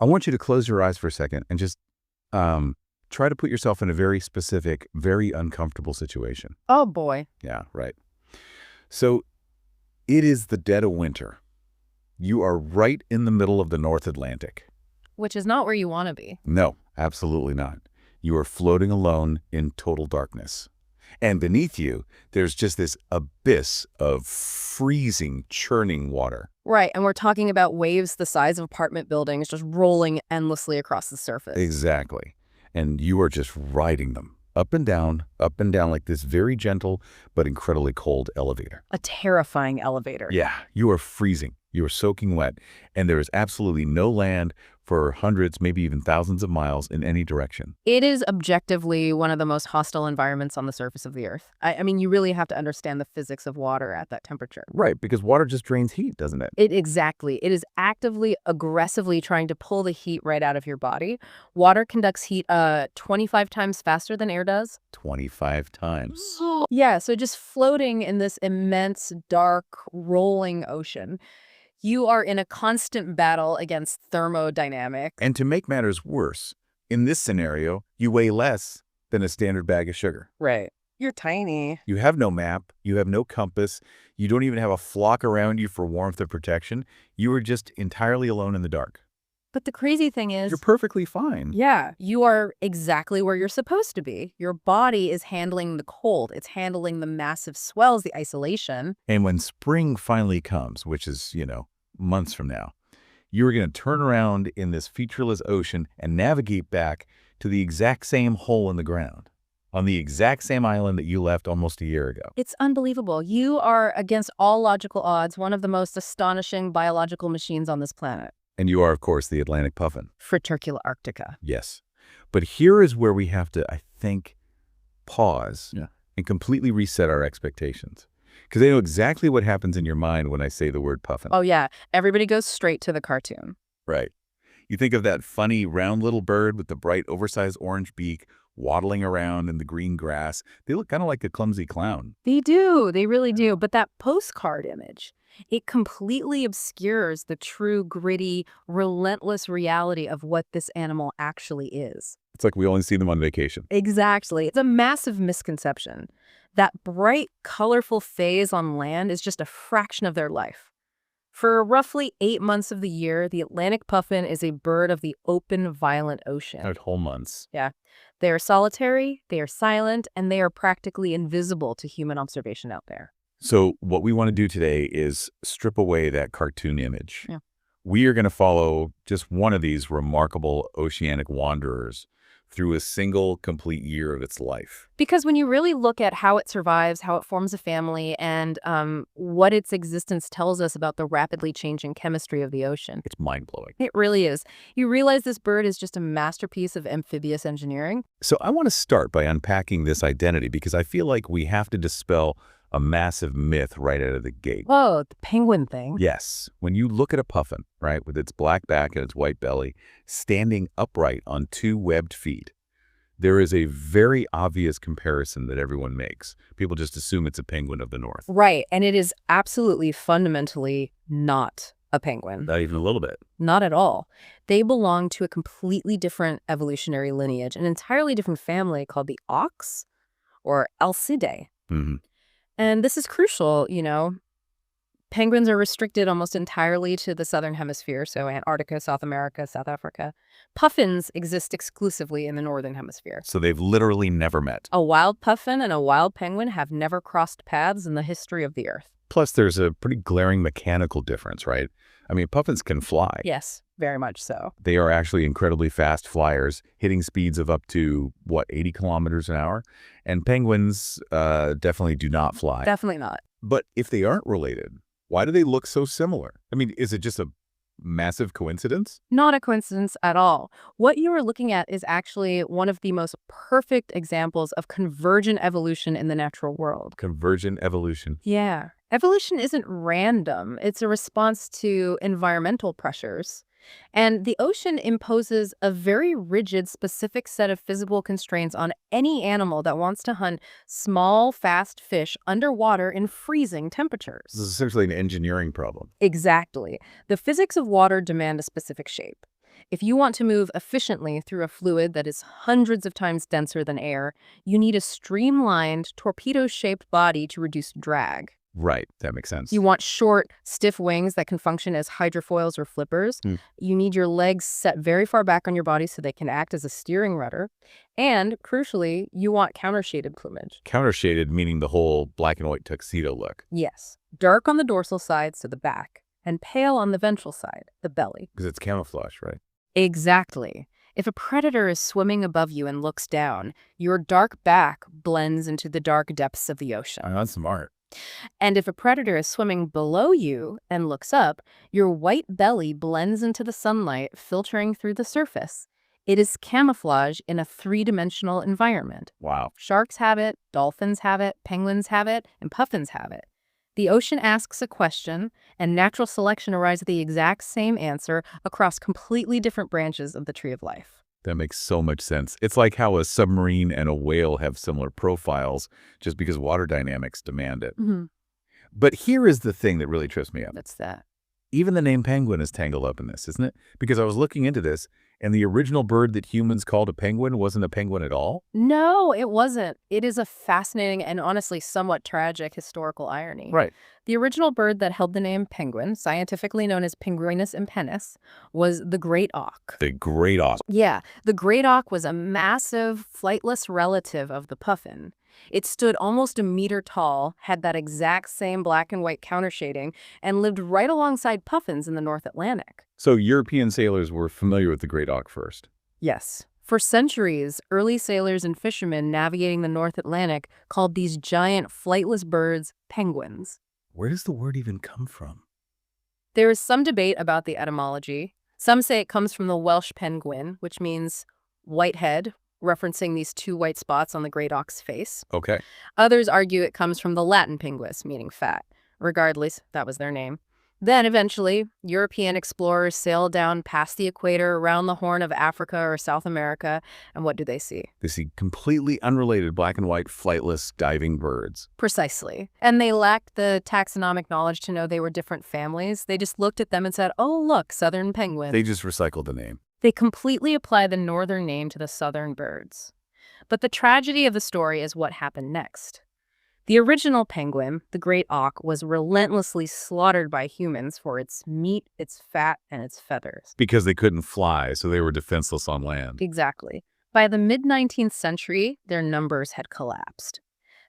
I want you to close your eyes for a second and just try to put yourself in a very specific, very uncomfortable situation. Oh, boy. Yeah, right. So it is the dead of winter. You are right in the middle of the North Atlantic. Which is not where you want to be. No, absolutely not. You are floating alone in total darkness. And beneath you, there's just this abyss of freezing, churning water. Right, and we're talking about waves the size of apartment buildings just rolling endlessly across the surface. Exactly. And you are just riding them up and down like this very gentle but incredibly cold elevator. A terrifying elevator. Yeah, you are freezing. You are soaking wet, and there is absolutely no land for hundreds, maybe even thousands of miles in any direction. It is objectively one of the most hostile environments on the surface of the Earth. I mean, you really have to understand the physics of water at that temperature. Right, because water just drains heat, doesn't it? Exactly. It is actively, aggressively trying to pull the heat right out of your body. Water conducts heat 25 times faster than air does. 25 times. Yeah, so just floating in this immense, dark, rolling ocean. You are in a constant battle against thermodynamics. And to make matters worse, in this scenario, you weigh less than a standard bag of sugar. Right. You're tiny. You have no map. You have no compass. You don't even have a flock around you for warmth or protection. You are just entirely alone in the dark. But the crazy thing is, You're perfectly fine. yeah, you are exactly where you're supposed to be. Your body is handling the cold. It's handling the massive swells, the isolation. And when spring finally comes, which is, months from now, you're going to turn around in this featureless ocean and navigate back to the exact same hole in the ground, on the exact same island that you left almost a year ago. It's unbelievable. You are, against all logical odds, one of the most astonishing biological machines on this planet. And you are, of course, the Atlantic puffin. Frittercula arctica. Yes. But here is where we have to, I think, pause and completely reset our expectations. Because I know exactly what happens in your mind when I say the word puffin. Oh, yeah. Everybody goes straight to the cartoon. Right. You think of that funny, round little bird with the bright, oversized orange beak waddling around in the green grass. They look kind of like a clumsy clown. They do. They really do. But that postcard image, it completely obscures the true, gritty, relentless reality of what this animal actually is. It's like we only see them on vacation. Exactly. It's a massive misconception. That bright, colorful phase on land is just a fraction of their life. For roughly 8 months of the year, the Atlantic puffin is a bird of the open, violent ocean. Whole months. Yeah. They are solitary, they are silent, and they are practically invisible to human observation out there. So what we want to do today is strip away that cartoon image. Yeah. We are going to follow just one of these remarkable oceanic wanderers through a single complete year of its life. Because when you really look at how it survives, how it forms a family, and what its existence tells us about the rapidly changing chemistry of the ocean. It's mind-blowing. It really is. You realize this bird is just a masterpiece of amphibious engineering. So I want to start by unpacking this identity because I feel like we have to dispel a massive myth right out of the gate. Whoa, the penguin thing. Yes. When you look at a puffin, right, with its black back and its white belly, standing upright on 2 webbed feet, there is a very obvious comparison that everyone makes. People just assume it's a penguin of the north. Right, and it is absolutely fundamentally not a penguin. Not even a little bit. Not at all. They belong to a completely different evolutionary lineage, an entirely different family called the auks, or Alcidae. Mm-hmm. And this is crucial, Penguins are restricted almost entirely to the southern hemisphere, so Antarctica, South America, South Africa. Puffins exist exclusively in the northern hemisphere. So they've literally never met. A wild puffin and a wild penguin have never crossed paths in the history of the Earth. Plus, there's a pretty glaring mechanical difference, right? I mean, puffins can fly. Yes, very much so. They are actually incredibly fast flyers, hitting speeds of up to, 80 kilometers an hour? And penguins definitely do not fly. Definitely not. But if they aren't related, why do they look so similar? I mean, is it just a massive coincidence? Not a coincidence at all. What you are looking at is actually one of the most perfect examples of convergent evolution in the natural world. Convergent evolution. Yeah. Evolution isn't random. It's a response to environmental pressures. And the ocean imposes a very rigid, specific set of physical constraints on any animal that wants to hunt small, fast fish underwater in freezing temperatures. This is essentially an engineering problem. Exactly. The physics of water demand a specific shape. If you want to move efficiently through a fluid that is hundreds of times denser than air, you need a streamlined, torpedo-shaped body to reduce drag. Right, that makes You sense. want short, stiff wings that can function as hydrofoils or flippers. Hmm. You need your legs set very far back on your body so they can act as a steering rudder. And, crucially, you want countershaded plumage. Countershaded, meaning the whole black and white tuxedo look, Yes, dark on the dorsal side, so the back, and pale on the ventral side, the belly. because it's camouflage, right? Exactly. If a predator is swimming above you and looks down, your dark back blends into the dark depths of the ocean. That's smart. And if a predator is swimming below you and looks up, your white belly blends into the sunlight, filtering through the surface. It is camouflage in a three-dimensional environment. Wow. Sharks have it, dolphins have it, penguins have it, and puffins have it. The ocean asks a question, and natural selection arrives at the exact same answer across completely different branches of the tree of life. That makes so much sense. It's like how a submarine and a whale have similar profiles just because water dynamics demand it. But here is the thing that really trips me up. That's that. Even the name penguin is tangled up in this, isn't it? Because I was looking into this, and the original bird that humans called a penguin wasn't a penguin at all? No, it wasn't. It is a fascinating and honestly somewhat tragic historical irony. Right. The original bird that held the name penguin, scientifically known as Penguinus impennis, was the great auk. The great auk. Yeah, the great auk was a massive, flightless relative of the puffin. It stood almost a meter tall, had that exact same black and white countershading, and lived right alongside puffins in the North Atlantic. So European sailors were familiar with the great auk first. Yes. For centuries, early sailors and fishermen navigating the North Atlantic called these giant flightless birds penguins. Where does the word even come from? There is some debate about the etymology. Some say it comes from the Welsh penguin, which means white head, referencing these two white spots on the great auk's face. Okay. Others argue it comes from the Latin pinguis, meaning fat. Regardless, that was their name. Then, eventually, European explorers sailed down past the equator around the Horn of Africa or South America, and what do they see? They see completely unrelated black and white flightless diving birds. Precisely. And they lacked the taxonomic knowledge to know they were different families. They just looked at them and said, oh, look, southern penguin. They just recycled the name. They completely apply the northern name to the southern birds. But the tragedy of the story is what happened next. The original penguin, the great auk, was relentlessly slaughtered by humans for its meat, its fat, and its feathers. Because they couldn't fly, so they were defenseless on land. Exactly. By the mid-19th century, their numbers had collapsed.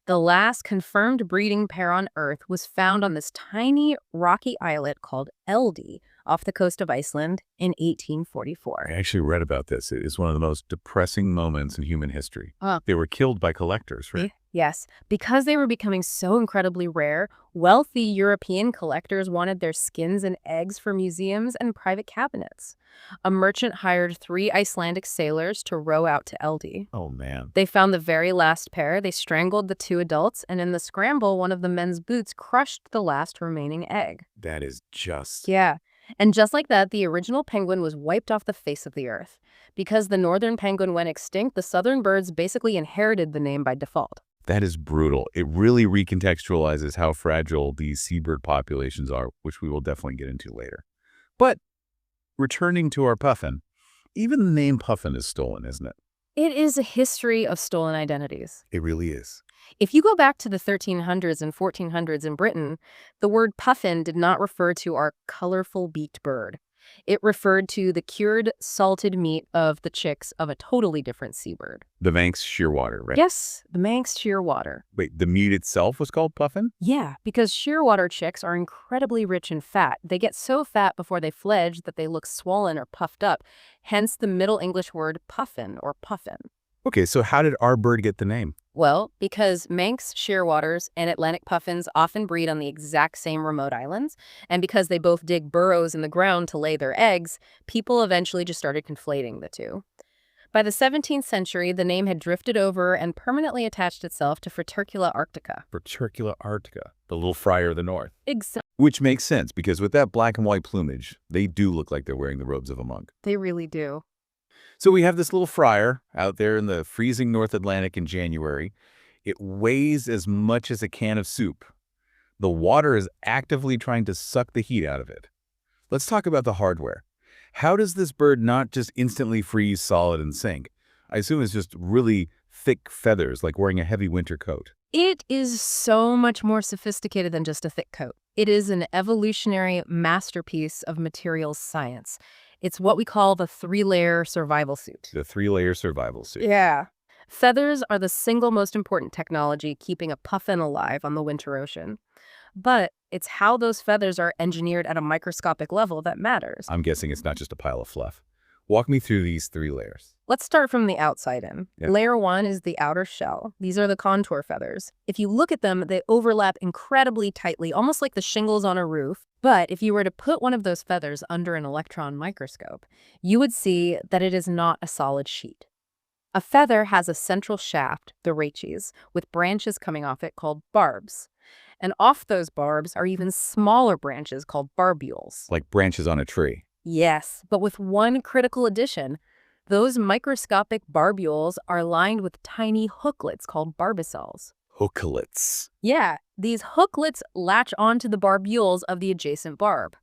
The last confirmed breeding pair on Earth was found on this tiny rocky islet called Eldey off the coast of Iceland in 1844. I actually read about this. It is one of the most depressing moments in human history. Oh. They were killed by collectors, right? Yes, because they were becoming so incredibly rare, wealthy European collectors wanted their skins and eggs for museums and private cabinets. A merchant hired 3 Icelandic sailors to row out to Eldey. Oh, man. They found the very last pair, they strangled the 2 adults, and in the scramble, one of the men's boots crushed the last remaining egg. That is just... Yeah. And just like that, the original penguin was wiped off the face of the earth. Because the northern penguin went extinct, the southern birds basically inherited the name by default. That is brutal. It really recontextualizes how fragile these seabird populations are, which we will definitely get into later. But returning to our puffin, even the name puffin is stolen, isn't it? It is a history of stolen identities. It really is. If you go back to the 1300s and 1400s in Britain, the word puffin did not refer to our colorful beaked bird. It referred to the cured, salted meat of the chicks of a totally different seabird. The Manx shearwater, right? Yes, the Manx shearwater. Wait, the meat itself was called puffin? Yeah, because shearwater chicks are incredibly rich in fat. They get so fat before they fledge that they look swollen or puffed up, hence the Middle English word puffin or puffin. Okay, so how did our bird get the name? Well, because Manx shearwaters and Atlantic puffins often breed on the exact same remote islands, and because they both dig burrows in the ground to lay their eggs, people eventually just started conflating the two. By the 17th century, the name had drifted over and permanently attached itself to Fratercula arctica. Fratercula arctica, the little friar of the north. Exactly. Which makes sense, because with that black and white plumage, they do look like they're wearing the robes of a monk. They really do. So we have this little friar out there in the freezing North Atlantic in January. It weighs as much as a can of soup. The water is actively trying to suck the heat out of it. Let's talk about the hardware. How does this bird not just instantly freeze solid and sink? I assume it's just really thick feathers, like wearing a heavy winter coat. It is so much more sophisticated than just a thick coat. It is an evolutionary masterpiece of materials science. It's what we call the three-layer survival suit. The three-layer survival suit. Yeah. Feathers are the single most important technology keeping a puffin alive on the winter ocean. But it's how those feathers are engineered at a microscopic level that matters. I'm guessing it's not just a pile of fluff. Walk me through these 3 layers. Let's start from the outside in. Yeah. Layer 1 is the outer shell. These are the contour feathers. If you look at them, they overlap incredibly tightly, almost like the shingles on a roof. But if you were to put one of those feathers under an electron microscope, you would see that it is not a solid sheet. A feather has a central shaft, the rachis, with branches coming off it called barbs. And off those barbs are even smaller branches called barbules. Like branches on a tree. Yes, but with one critical addition. Those microscopic barbules are lined with tiny hooklets called barbicels. Hooklets. Yeah, these hooklets latch onto the barbules of the adjacent barb.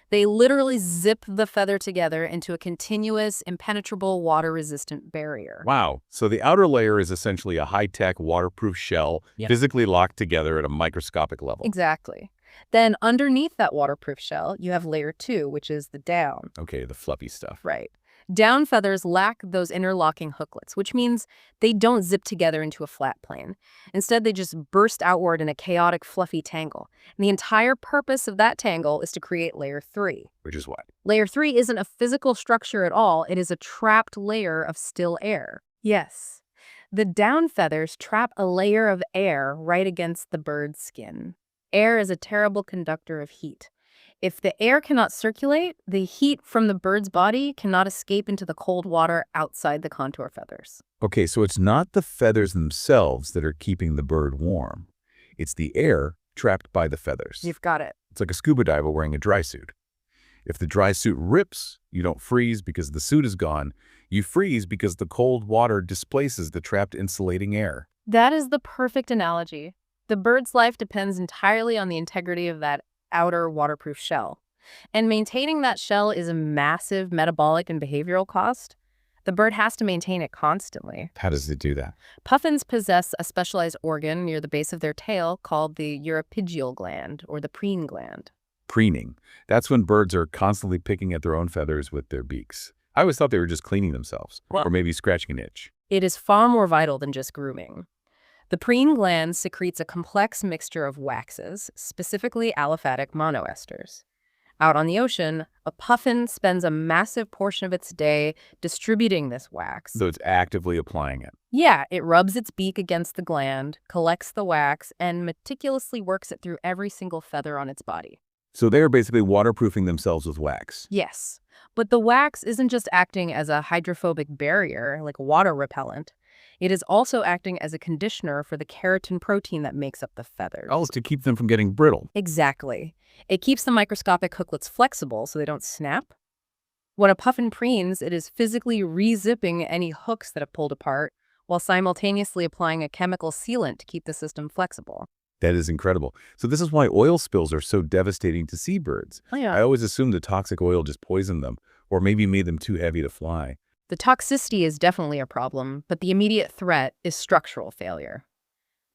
They literally zip the feather together into a continuous, impenetrable, water-resistant barrier. Wow. So the outer layer is essentially a high-tech, waterproof shell, physically locked together at a microscopic level. Exactly. Then underneath that waterproof shell, you have layer 2, which is the down. Okay, the fluffy stuff. Right. Down feathers lack those interlocking hooklets, which means they don't zip together into a flat plane. Instead, they just burst outward in a chaotic, fluffy tangle. And the entire purpose of that tangle is to create layer 3. Which is what? Layer 3 isn't a physical structure at all. It is a trapped layer of still air. Yes. The down feathers trap a layer of air right against the bird's skin. Air is a terrible conductor of heat. If the air cannot circulate, the heat from the bird's body cannot escape into the cold water outside the contour feathers. Okay, so it's not the feathers themselves that are keeping the bird warm. It's the air trapped by the feathers. You've got it. It's like a scuba diver wearing a dry suit. If the dry suit rips, you don't freeze because the suit is gone. You freeze because the cold water displaces the trapped insulating air. That is the perfect analogy. The bird's life depends entirely on the integrity of that outer waterproof shell. And maintaining that shell is a massive metabolic and behavioral cost. The bird has to maintain it constantly. How does it do that? Puffins possess a specialized organ near the base of their tail called the europygeal gland, or the preen gland. Preening. That's when birds are constantly picking at their own feathers with their beaks. I always thought they were just cleaning themselves, or maybe scratching an itch. It is far more vital than just grooming. The preen gland secretes a complex mixture of waxes, specifically aliphatic monoesters. Out on the ocean, a puffin spends a massive portion of its day distributing this wax. So it's actively applying it. Yeah, it rubs its beak against the gland, collects the wax, and meticulously works it through every single feather on its body. So they're basically waterproofing themselves with wax. Yes, but the wax isn't just acting as a hydrophobic barrier, like water repellent. It is also acting as a conditioner for the keratin protein that makes up the feathers. All is to keep them from getting brittle. Exactly. It keeps the microscopic hooklets flexible so they don't snap. When a puffin preens, it is physically re-zipping any hooks that have pulled apart while simultaneously applying a chemical sealant to keep the system flexible. That is incredible. So this is why oil spills are so devastating to seabirds. Oh, yeah. I always assumed the toxic oil just poisoned them, or maybe made them too heavy to fly. The toxicity is definitely a problem, but the immediate threat is structural failure.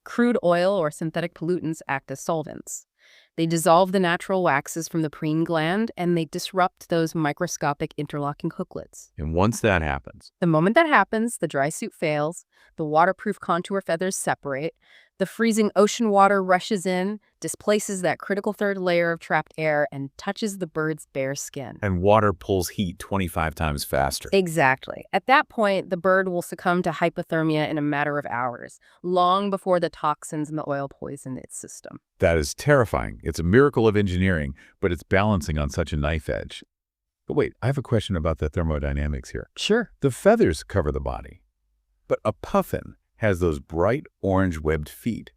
Crude oil or synthetic pollutants act as solvents. They dissolve the natural waxes from the preen gland, and they disrupt those microscopic interlocking hooklets. And once that happens, The moment that happens, the dry suit fails, the waterproof contour feathers separate, the freezing ocean water rushes in, displaces that critical third layer of trapped air, and touches the bird's bare skin. and water pulls heat 25 times faster. Exactly. At that point, the bird will succumb to hypothermia in a matter of hours, long before the toxins and the oil poison its system. That is terrifying. It's a miracle of engineering, but it's balancing on such a knife edge. But wait, I have a question about the thermodynamics here. Sure. The feathers cover the body, but a puffin has those bright orange webbed feet.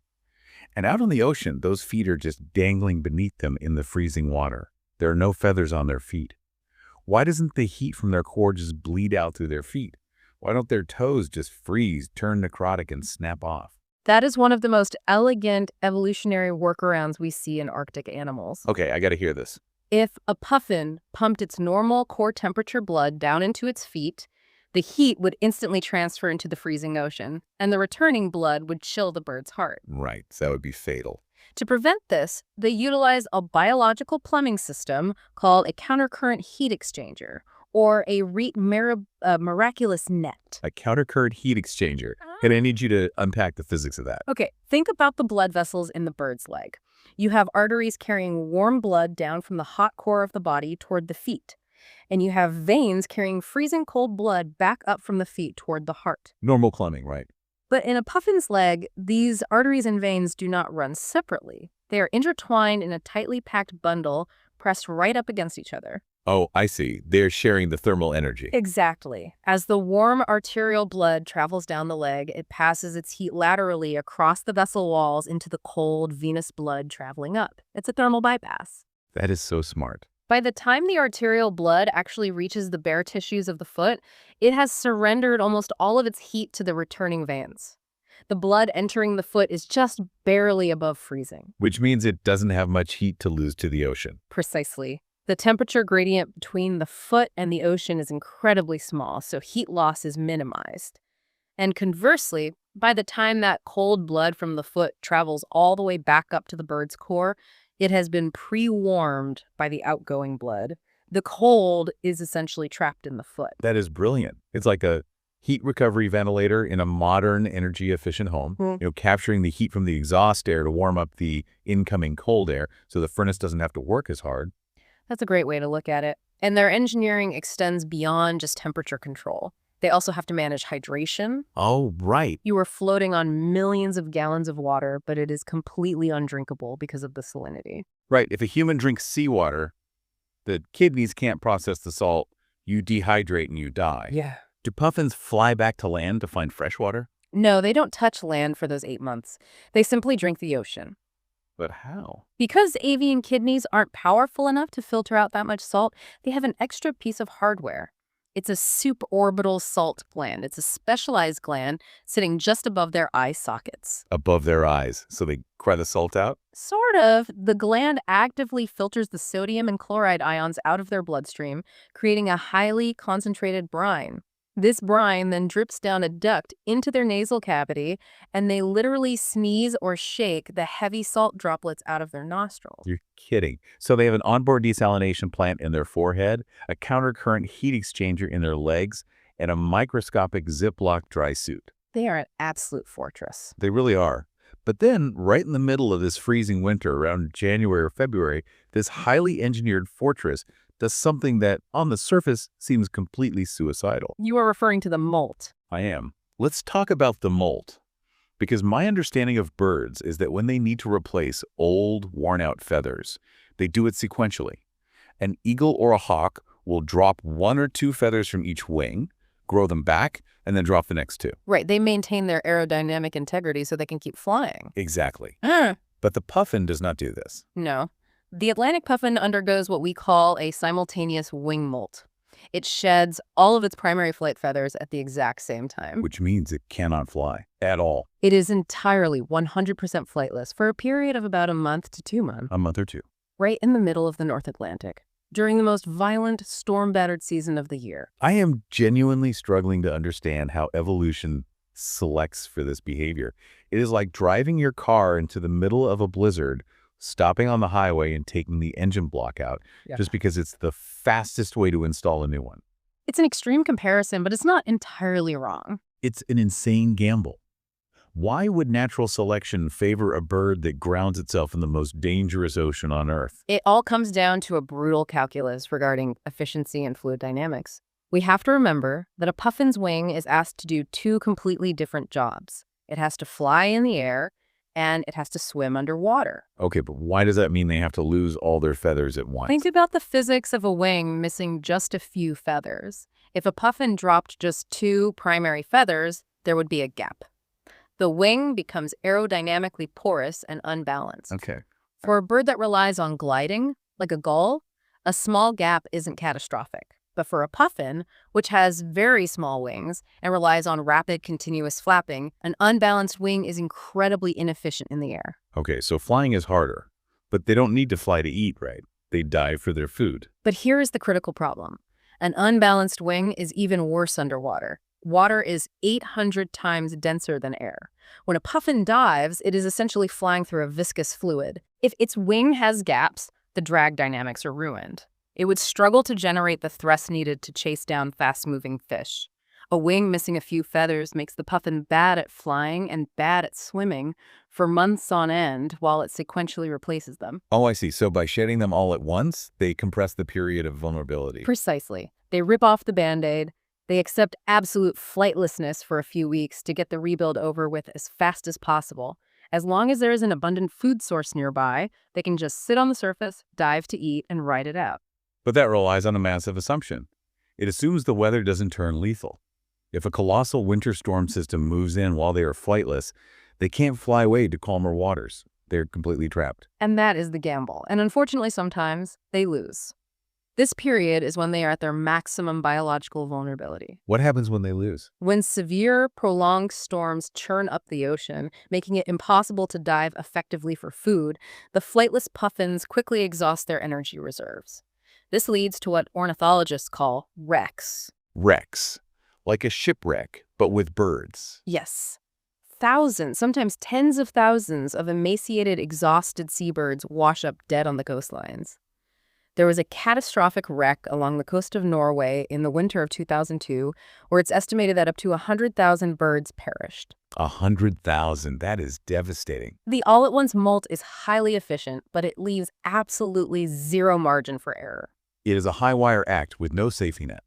And out on the ocean, those feet are just dangling beneath them in the freezing water. There are no feathers on their feet. Why doesn't the heat from their core just bleed out through their feet? Why don't their toes just freeze, turn necrotic, and snap off? That is one of the most elegant evolutionary workarounds we see in Arctic animals. Okay, I gotta hear this. If a puffin pumped its normal core temperature blood down into its feet, the heat would instantly transfer into the freezing ocean, and the returning blood would chill the bird's heart. Right, so that would be fatal. To prevent this, they utilize a biological plumbing system called a countercurrent heat exchanger, or a miraculous net. A countercurrent heat exchanger. And I need you to unpack the physics of that. Okay, think about the blood vessels in the bird's leg. You have arteries carrying warm blood down from the hot core of the body toward the feet. And you have veins carrying freezing cold blood back up from the feet toward the heart. Normal plumbing, right? But in a puffin's leg, these arteries and veins do not run separately. They are intertwined in a tightly packed bundle pressed right up against each other. Oh, I see. They're sharing the thermal energy. Exactly. As the warm arterial blood travels down the leg, it passes its heat laterally across the vessel walls into the cold venous blood traveling up. It's a thermal bypass. That is so smart. By the time the arterial blood actually reaches the bare tissues of the foot, it has surrendered almost all of its heat to the returning veins. The blood entering the foot is just barely above freezing. Which means it doesn't have much heat to lose to the ocean. Precisely. The temperature gradient between the foot and the ocean is incredibly small, so heat loss is minimized. And conversely, by the time that cold blood from the foot travels all the way back up to the bird's core, it has been pre-warmed by the outgoing blood. The cold is essentially trapped in the foot. That is brilliant. It's like a heat recovery ventilator in a modern, energy-efficient home, capturing the heat from the exhaust air to warm up the incoming cold air so the furnace doesn't have to work as hard. That's a great way to look at it. And their engineering extends beyond just temperature control. They also have to manage hydration. Oh, right. You are floating on millions of gallons of water, but it is completely undrinkable because of the salinity. Right. If a human drinks seawater, the kidneys can't process the salt. You dehydrate and you die. Yeah. Do puffins fly back to land to find fresh water? No, they don't touch land for those 8 months. They simply drink the ocean. But how? Because avian kidneys aren't powerful enough to filter out that much salt, they have an extra piece of hardware. It's a suborbital salt gland. It's a specialized gland sitting just above their eye sockets. Above their eyes, so they cry the salt out? Sort of. The gland actively filters the sodium and chloride ions out of their bloodstream, creating a highly concentrated brine. This brine then drips down a duct into their nasal cavity, and they literally sneeze or shake the heavy salt droplets out of their nostrils. You're kidding. So they have an onboard desalination plant in their forehead, a countercurrent heat exchanger in their legs, and a microscopic Ziploc dry suit. They are an absolute fortress. They really are. But then, right in the middle of this freezing winter, around January or February, this highly engineered fortress does something that, on the surface, seems completely suicidal. You are referring to the molt. I am. Let's talk about the molt. Because my understanding of birds is that when they need to replace old, worn-out feathers, they do it sequentially. An eagle or a hawk will drop 1 or 2 feathers from each wing, grow them back, and then drop the next 2. Right, they maintain their aerodynamic integrity so they can keep flying. Exactly. But the puffin does not do this. No. The Atlantic puffin undergoes what we call a simultaneous wing molt. It sheds all of its primary flight feathers at the exact same time. Which means it cannot fly at all. It is entirely 100% flightless for a period of about a month to 2 months. A month or 2. Right in the middle of the North Atlantic, during the most violent, storm-battered season of the year. I am genuinely struggling to understand how evolution selects for this behavior. It is like driving your car into the middle of a blizzard, stopping on the highway and taking the engine block out just because it's the fastest way to install a new one. It's an extreme comparison, but it's not entirely wrong. It's an insane gamble. Why would natural selection favor a bird that grounds itself in the most dangerous ocean on Earth? It all comes down to a brutal calculus regarding efficiency and fluid dynamics. We have to remember that a puffin's wing is asked to do 2 completely different jobs. It has to fly in the air, and it has to swim underwater. Okay, but why does that mean they have to lose all their feathers at once? Think about the physics of a wing missing just a few feathers. If a puffin dropped just 2 primary feathers, there would be a gap. The wing becomes aerodynamically porous and unbalanced. Okay. For a bird that relies on gliding, like a gull, a small gap isn't catastrophic. But for a puffin, which has very small wings and relies on rapid, continuous flapping, an unbalanced wing is incredibly inefficient in the air. Okay, so flying is harder, but they don't need to fly to eat, right? They dive for their food. But here is the critical problem. An unbalanced wing is even worse underwater. Water is 800 times denser than air. When a puffin dives, it is essentially flying through a viscous fluid. If its wing has gaps, the drag dynamics are ruined. It would struggle to generate the thrust needed to chase down fast-moving fish. A wing missing a few feathers makes the puffin bad at flying and bad at swimming for months on end while it sequentially replaces them. Oh, I see. So by shedding them all at once, they compress the period of vulnerability. Precisely. They rip off the Band-Aid. They accept absolute flightlessness for a few weeks to get the rebuild over with as fast as possible. As long as there is an abundant food source nearby, they can just sit on the surface, dive to eat, and ride it out. But that relies on a massive assumption. It assumes the weather doesn't turn lethal. If a colossal winter storm system moves in while they are flightless, they can't fly away to calmer waters. They're completely trapped. And that is the gamble. And unfortunately, sometimes they lose. This period is when they are at their maximum biological vulnerability. What happens when they lose? When severe, prolonged storms churn up the ocean, making it impossible to dive effectively for food, the flightless puffins quickly exhaust their energy reserves. This leads to what ornithologists call wrecks. Wrecks. Like a shipwreck, but with birds. Yes. Thousands, sometimes tens of thousands of emaciated, exhausted seabirds wash up dead on the coastlines. There was a catastrophic wreck along the coast of Norway in the winter of 2002, where it's estimated that up to 100,000 birds perished. 100,000. That is devastating. The all-at-once molt is highly efficient, but it leaves absolutely zero margin for error. It is a high-wire act with no safety net.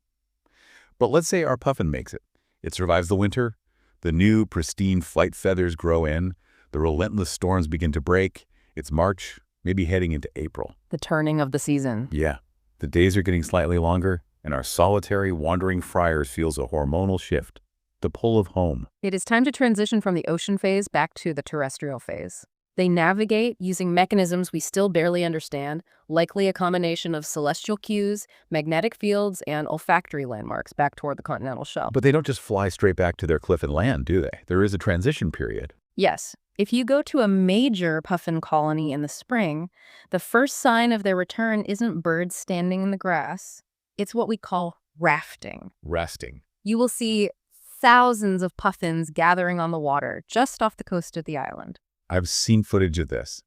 But let's say our puffin makes it. It survives the winter. The new, pristine flight feathers grow in. The relentless storms begin to break. It's March, maybe heading into April. The turning of the season. Yeah. The days are getting slightly longer, and our solitary, wandering friars feels a hormonal shift. The pull of home. It is time to transition from the ocean phase back to the terrestrial phase. They navigate using mechanisms we still barely understand, likely a combination of celestial cues, magnetic fields, and olfactory landmarks back toward the continental shelf. But they don't just fly straight back to their cliff and land, do they? There is a transition period. Yes. If you go to a major puffin colony in the spring, the first sign of their return isn't birds standing in the grass. It's what we call rafting. Resting. You will see thousands of puffins gathering on the water just off the coast of the island. I've seen footage of this.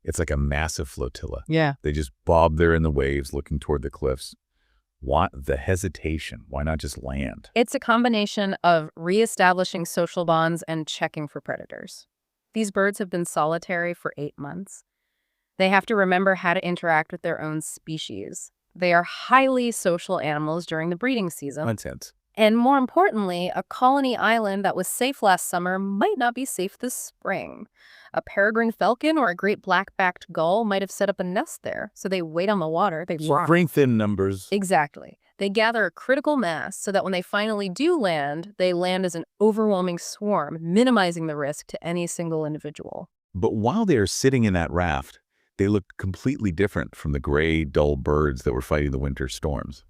It's like a massive flotilla. Yeah. They just bob there in the waves looking toward the cliffs. Why the hesitation? Why not just land? It's a combination of reestablishing social bonds and checking for predators. These birds have been solitary for 8 months. They have to remember how to interact with their own species. They are highly social animals during the breeding season. Intense. And more importantly, a colony island that was safe last summer might not be safe this spring. A peregrine falcon or a great black-backed gull might have set up a nest there, so they wait on the water. They Strength in numbers. Exactly. They gather a critical mass so that when they finally do land, they land as an overwhelming swarm, minimizing the risk to any single individual. But while they are sitting in that raft, they look completely different from the gray, dull birds that were fighting the winter storms.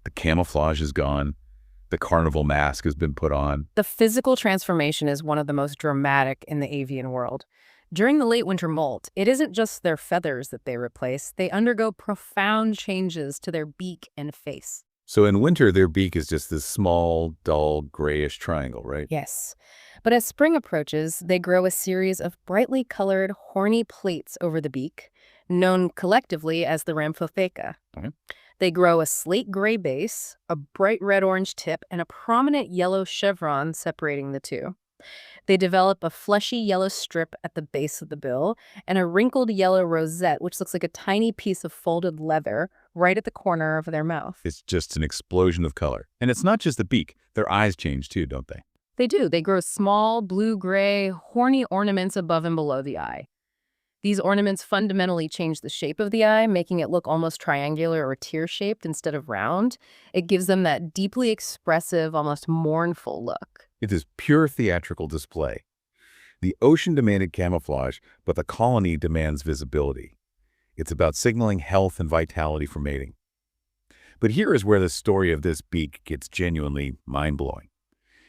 The camouflage is gone. The carnival mask has been put on. The physical transformation is one of the most dramatic in the avian world. During the late winter molt, it isn't just their feathers that they replace. They undergo profound changes to their beak and face. So in winter, their beak is just this small, dull, grayish triangle, right? Yes. But as spring approaches, they grow a series of brightly colored, horny plates over the beak, known collectively as the rhamphotheca. Okay. They grow a slate gray base, a bright red-orange tip, and a prominent yellow chevron separating the two. They develop a fleshy yellow strip at the base of the bill and a wrinkled yellow rosette, which looks like a tiny piece of folded leather right at the corner of their mouth. It's just an explosion of color. And it's not just the beak. Their eyes change too, don't they? They do. They grow small, blue-gray, horny ornaments above and below the eye. These ornaments fundamentally change the shape of the eye, making it look almost triangular or tear-shaped instead of round. It gives them that deeply expressive, almost mournful look. It is pure theatrical display. The ocean demanded camouflage, but the colony demands visibility. It's about signaling health and vitality for mating. But here is where the story of this beak gets genuinely mind-blowing.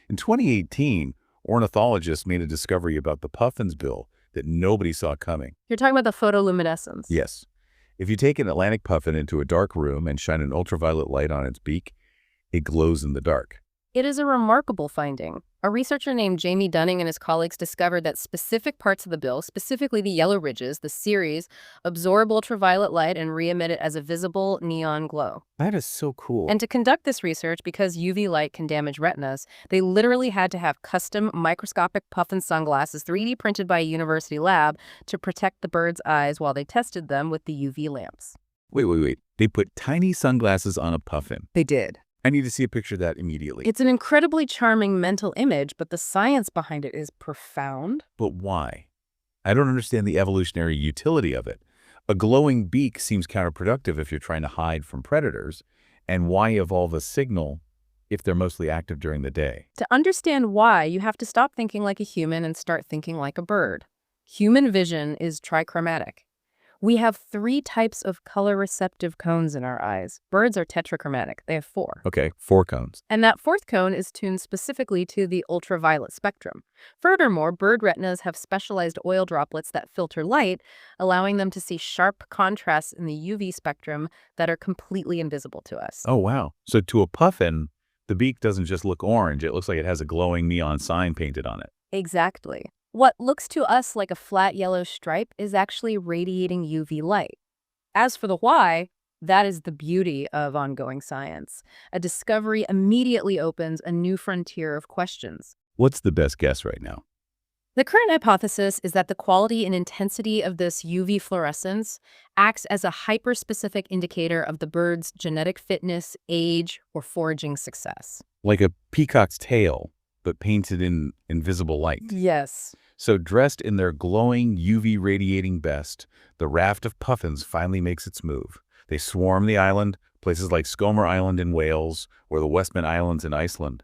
In 2018, ornithologists made a discovery about the puffin's bill that nobody saw coming. You're talking about the photoluminescence. Yes. If you take an Atlantic puffin into a dark room and shine an ultraviolet light on its beak, it glows in the dark. It is a remarkable finding. A researcher named Jamie Dunning and his colleagues discovered that specific parts of the bill, specifically the yellow ridges, the series, absorb ultraviolet light and re-emit it as a visible neon glow. That is so cool. And to conduct this research, because UV light can damage retinas, they literally had to have custom microscopic puffin sunglasses 3D printed by a university lab to protect the bird's eyes while they tested them with the UV lamps. Wait. They put tiny sunglasses on a puffin. They did. I need to see a picture of that immediately. It's an incredibly charming mental image, but the science behind it is profound. But why? I don't understand the evolutionary utility of it. A glowing beak seems counterproductive if you're trying to hide from predators. And why evolve a signal if they're mostly active during the day? To understand why, you have to stop thinking like a human and start thinking like a bird. Human vision is trichromatic. We have 3 types of color-receptive cones in our eyes. Birds are tetrachromatic. They have 4. Okay, 4 cones. And that 4th cone is tuned specifically to the ultraviolet spectrum. Furthermore, bird retinas have specialized oil droplets that filter light, allowing them to see sharp contrasts in the UV spectrum that are completely invisible to us. Oh, wow. So to a puffin, the beak doesn't just look orange. It looks like it has a glowing neon sign painted on it. Exactly. What looks to us like a flat yellow stripe is actually radiating UV light. As for the why, that is the beauty of ongoing science. A discovery immediately opens a new frontier of questions. What's the best guess right now? The current hypothesis is that the quality and intensity of this UV fluorescence acts as a hyper-specific indicator of the bird's genetic fitness, age, or foraging success. Like a peacock's tail, but painted in invisible light. Yes. So dressed in their glowing UV radiating best, the raft of puffins finally makes its move. They swarm the island, places like Skomer Island in Wales or the Westman Islands in Iceland.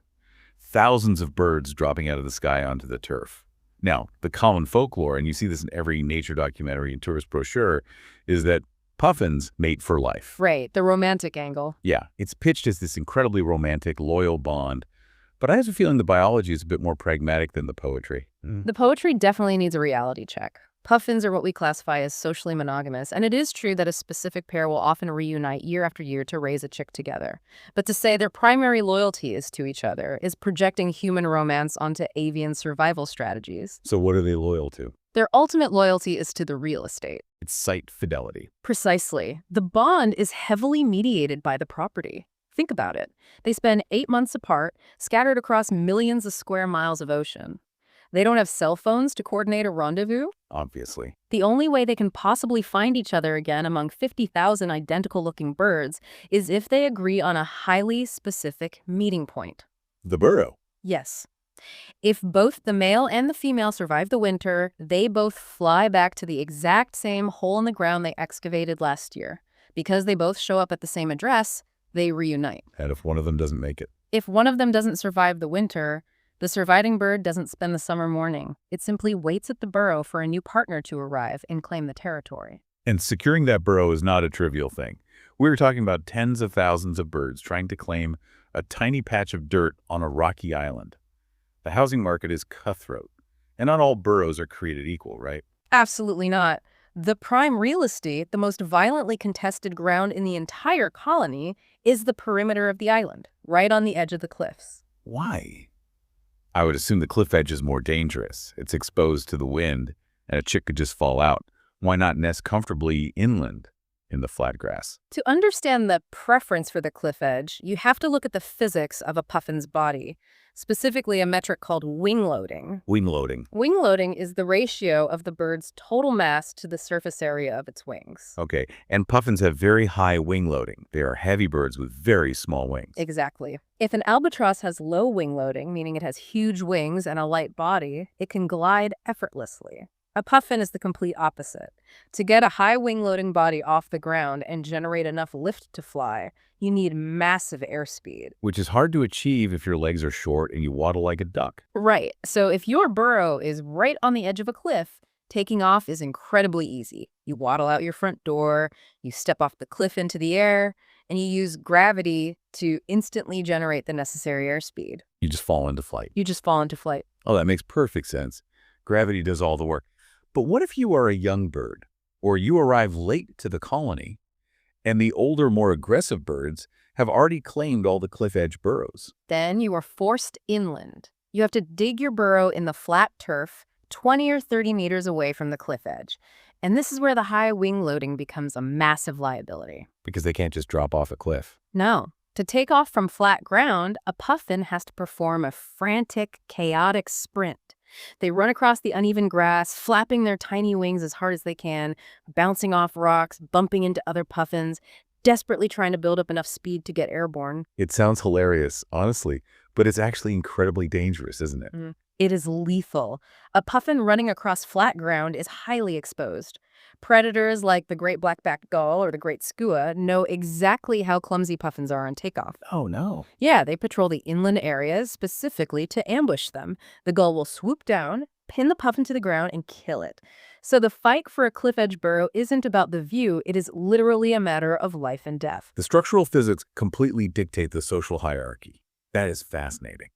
Thousands of birds dropping out of the sky onto the turf. Now, the common folklore, and you see this in every nature documentary and tourist brochure, is that puffins mate for life. Right, the romantic angle. Yeah, it's pitched as this incredibly romantic, loyal bond. But I have a feeling the biology is a bit more pragmatic than the poetry. The poetry definitely needs a reality check. Puffins are what we classify as socially monogamous, and it is true that a specific pair will often reunite year after year to raise a chick together. But to say their primary loyalty is to each other is projecting human romance onto avian survival strategies. So what are they loyal to? Their ultimate loyalty is to the real estate. It's site fidelity. Precisely. The bond is heavily mediated by the property. Think about it. They spend 8 months apart, scattered across millions of square miles of ocean. They don't have cell phones to coordinate a rendezvous. Obviously. The only way they can possibly find each other again among 50,000 identical-looking birds is if they agree on a highly specific meeting point. The burrow. Yes. If both the male and the female survive the winter, they both fly back to the exact same hole in the ground they excavated last year. Because they both show up at the same address, they reunite. And if one of them doesn't make it? If one of them doesn't survive the winter, the surviving bird doesn't spend the summer mourning. It simply waits at the burrow for a new partner to arrive and claim the territory. And securing that burrow is not a trivial thing. We were talking about tens of thousands of birds trying to claim a tiny patch of dirt on a rocky island. The housing market is cutthroat, and not all burrows are created equal, right? Absolutely not. The prime real estate, the most violently contested ground in the entire colony, is the perimeter of the island, right on the edge of the cliffs. Why? I would assume the cliff edge is more dangerous. It's exposed to the wind, and a chick could just fall out. Why not nest comfortably inland in the flat grass? To understand the preference for the cliff edge, you have to look at the physics of a puffin's body, specifically a metric called wing loading. Wing loading. Wing loading is the ratio of the bird's total mass to the surface area of its wings. Okay, and puffins have very high wing loading. They are heavy birds with very small wings. Exactly. If an albatross has low wing loading, meaning it has huge wings and a light body, it can glide effortlessly. A puffin is the complete opposite. To get a high wing-loading body off the ground and generate enough lift to fly, you need massive airspeed. Which is hard to achieve if your legs are short and you waddle like a duck. Right. So if your burrow is right on the edge of a cliff, taking off is incredibly easy. You waddle out your front door, you step off the cliff into the air, and you use gravity to instantly generate the necessary airspeed. You just fall into flight. You just fall into flight. Oh, that makes perfect sense. Gravity does all the work. But what if you are a young bird? Or you arrive late to the colony, and the older, more aggressive birds have already claimed all the cliff edge burrows. Then you are forced inland. You have to dig your burrow in the flat turf 20 or 30 meters away from the cliff edge. And this is where the high wing loading becomes a massive liability. Because they can't just drop off a cliff. No. To take off from flat ground, a puffin has to perform a frantic, chaotic sprint. They run across the uneven grass, flapping their tiny wings as hard as they can, bouncing off rocks, bumping into other puffins, desperately trying to build up enough speed to get airborne. It sounds hilarious, honestly, but it's actually incredibly dangerous, isn't it? It is lethal. A puffin running across flat ground is highly exposed. Predators like the great black-backed gull or the great skua know exactly how clumsy puffins are on takeoff. Oh, no. Yeah, they patrol the inland areas specifically to ambush them. The gull will swoop down, pin the puffin to the ground, and kill it. So the fight for a cliff edge burrow isn't about the view, it is literally a matter of life and death. The structural physics completely dictate the social hierarchy. That is fascinating.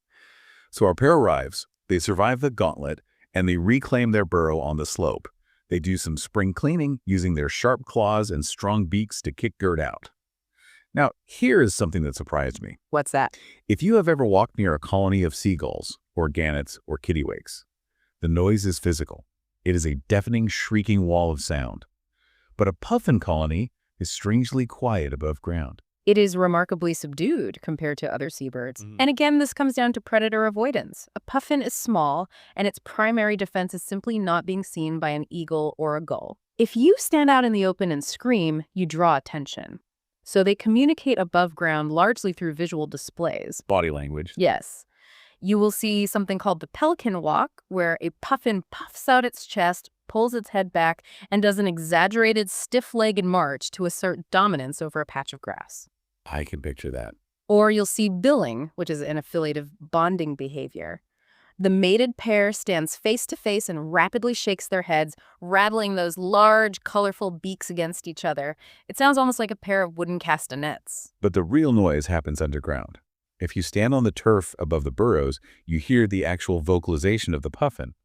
So our pair arrives, they survive the gauntlet, and they reclaim their burrow on the slope. They do some spring cleaning using their sharp claws and strong beaks to kick dirt out. Now, here is something that surprised me. What's that? If you have ever walked near a colony of seagulls, or gannets, or kittiwakes, the noise is physical. It is a deafening, shrieking wall of sound. But a puffin colony is strangely quiet above ground. It is remarkably subdued compared to other seabirds. And again, this comes down to predator avoidance. A puffin is small, and its primary defense is simply not being seen by an eagle or a gull. If you stand out in the open and scream, you draw attention. So they communicate above ground largely through visual displays. Body language. Yes. You will see something called the pelican walk, where a puffin puffs out its chest, pulls its head back, and does an exaggerated stiff-legged march to assert dominance over a patch of grass. I can picture that. Or you'll see billing, which is an affiliative bonding behavior. The mated pair stands face to face and rapidly shakes their heads, rattling those large, colorful beaks against each other. It sounds almost like a pair of wooden castanets. But the real noise happens underground. If you stand on the turf above the burrows, you hear the actual vocalization of the puffin.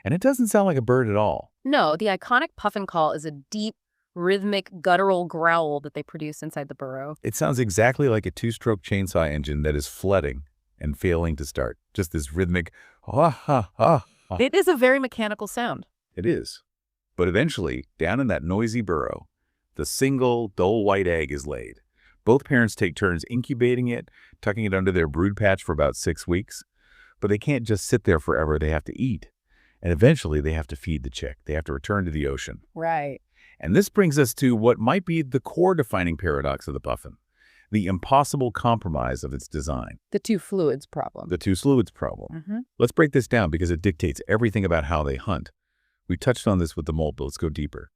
And it doesn't sound like a bird at all. No, the iconic puffin call is a deep, rhythmic, guttural growl that they produce inside the burrow. It sounds exactly like a two-stroke chainsaw engine that is flooding and failing to start. Just this rhythmic, ha. It is a very mechanical sound. It is. But eventually, down in that noisy burrow, the single, dull white egg is laid. Both parents take turns incubating it, tucking it under their brood patch for about 6 weeks. But they can't just sit there forever. They have to eat. And eventually, they have to feed the chick. They have to return to the ocean. Right. And this brings us to what might be the core defining paradox of the puffin, the impossible compromise of its design. The two fluids problem. The two fluids problem. Let's break this down because it dictates everything about how they hunt. We touched on this with the molt, but let's go deeper.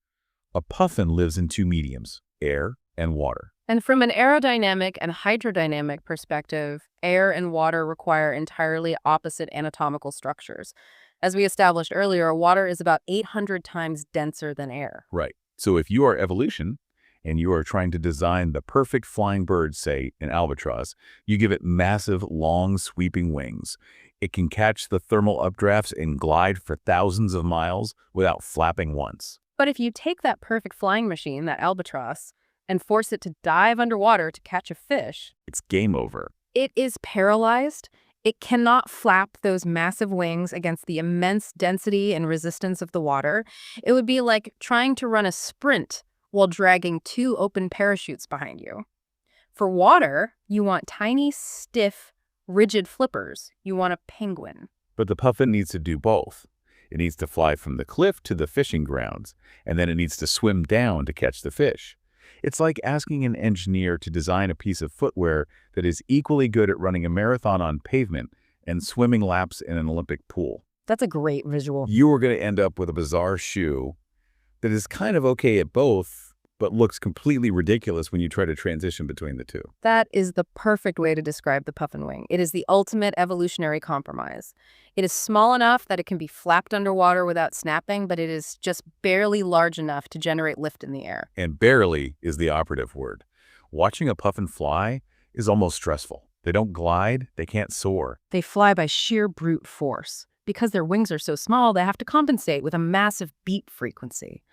A puffin lives in two mediums, air and water. And from an aerodynamic and hydrodynamic perspective, air and water require entirely opposite anatomical structures. As we established earlier, water is about 800 times denser than air. Right. So if you are evolution and you are trying to design the perfect flying bird, say an albatross, you give it massive, long, sweeping wings. It can catch the thermal updrafts and glide for thousands of miles without flapping once. But if you take that perfect flying machine, that albatross, and force it to dive underwater to catch a fish, It's game over. it is paralyzed. It cannot flap those massive wings against the immense density and resistance of the water. It would be like trying to run a sprint while dragging 2 open parachutes behind you. For water, you want tiny, stiff, rigid flippers. You want a penguin. But the puffin needs to do both. It needs to fly from the cliff to the fishing grounds, and then it needs to swim down to catch the fish. It's like asking an engineer to design a piece of footwear that is equally good at running a marathon on pavement and swimming laps in an Olympic pool. That's a great visual. You are going to end up with a bizarre shoe that is kind of okay at both, but looks completely ridiculous when you try to transition between the two. That is the perfect way to describe the puffin wing. It is the ultimate evolutionary compromise. It is small enough that it can be flapped underwater without snapping, but it is just barely large enough to generate lift in the air. And barely is the operative word. Watching a puffin fly is almost stressful. They don't glide, they can't soar. They fly by sheer brute force. Because their wings are so small, they have to compensate with a massive beat frequency.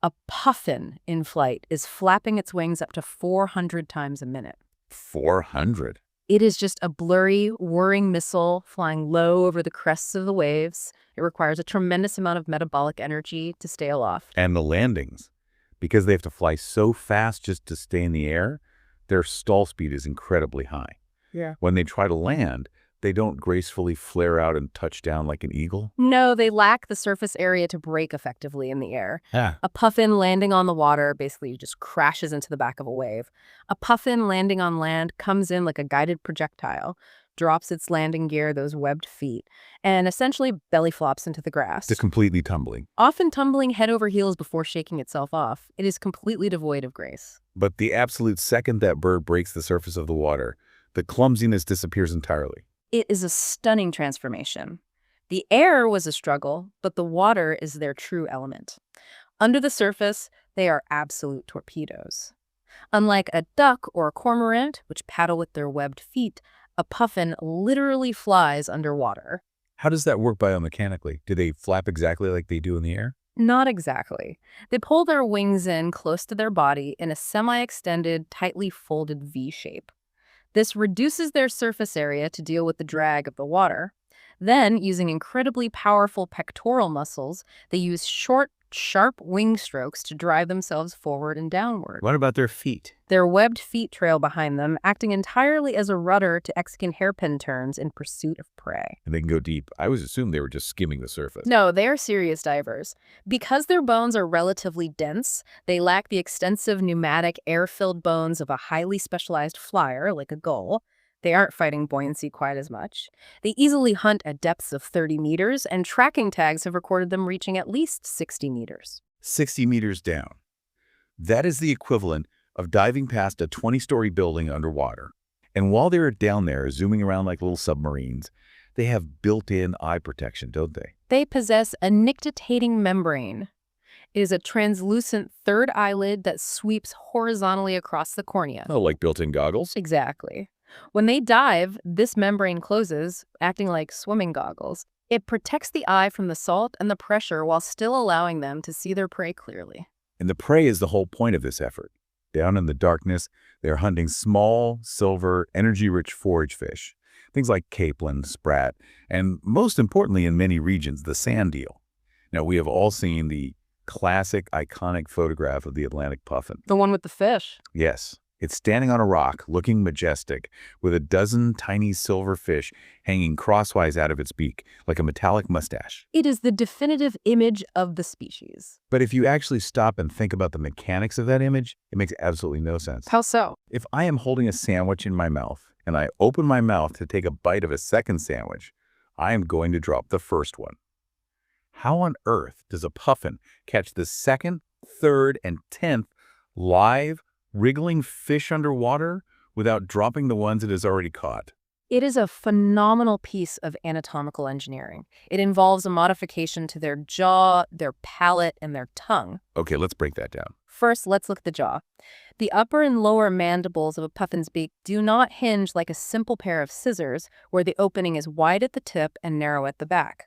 A puffin in flight is flapping its wings up to 400 times a minute. 400. It is just a blurry, whirring missile flying low over the crests of the waves. It requires a tremendous amount of metabolic energy to stay aloft. And the landings. Because they have to fly so fast just to stay in the air, their stall speed is incredibly high. Yeah. When they try to land, they don't gracefully flare out and touch down like an eagle. No, they lack the surface area to brake effectively in the air. Yeah. A puffin landing on the water basically just crashes into the back of a wave. A puffin landing on land comes in like a guided projectile, drops its landing gear, those webbed feet, and essentially belly flops into the grass. Just completely tumbling. Often tumbling head over heels before shaking itself off. It is completely devoid of grace. But the absolute second that bird breaks the surface of the water, the clumsiness disappears entirely. It is a stunning transformation. The air was a struggle, but the water is their true element. Under the surface, they are absolute torpedoes. Unlike a duck or a cormorant, which paddle with their webbed feet, a puffin literally flies underwater. How does that work biomechanically? Do they flap exactly like they do in the air? Not exactly. They pull their wings in close to their body in a semi-extended, tightly folded V shape. This reduces their surface area to deal with the drag of the water. Then, using incredibly powerful pectoral muscles, they use short, sharp wing strokes to drive themselves forward and downward. What about their feet? Their webbed feet trail behind them, acting entirely as a rudder to execute hairpin turns in pursuit of prey. And they can go deep. I always assumed they were just skimming the surface. No, they are serious divers. Because their bones are relatively dense, they lack the extensive pneumatic, air-filled bones of a highly specialized flyer, like a gull. They aren't fighting buoyancy quite as much. They easily hunt at depths of 30 meters, and tracking tags have recorded them reaching at least 60 meters. 60 meters down. That is the equivalent of diving past a 20-story building underwater. And while they're down there, zooming around like little submarines, they have built-in eye protection, don't they? They possess a nictitating membrane. It is a translucent third eyelid that sweeps horizontally across the cornea. Oh, like built-in goggles? Exactly. When they dive, this membrane closes, acting like swimming goggles. It protects the eye from the salt and the pressure while still allowing them to see their prey clearly. And the prey is the whole point of this effort. Down in the darkness, they're hunting small, silver, energy-rich forage fish. Things like capelin, sprat, and most importantly in many regions, the sand eel. Now, we have all seen the classic, iconic photograph of the Atlantic puffin. The one with the fish. Yes. It's standing on a rock, looking majestic, with a dozen tiny silver fish hanging crosswise out of its beak, like a metallic mustache. It is the definitive image of the species. But if you actually stop and think about the mechanics of that image, it makes absolutely no sense. How so? If I am holding a sandwich in my mouth, and I open my mouth to take a bite of a second sandwich, I am going to drop the first one. How on earth does a puffin catch the second, third, and 10th live, wriggling fish underwater without dropping the ones it has already caught? It is a phenomenal piece of anatomical engineering. It involves a modification to their jaw, their palate, and their tongue. Okay, let's break that down. First, let's look at the jaw. The upper and lower mandibles of a puffin's beak do not hinge like a simple pair of scissors, where the opening is wide at the tip and narrow at the back.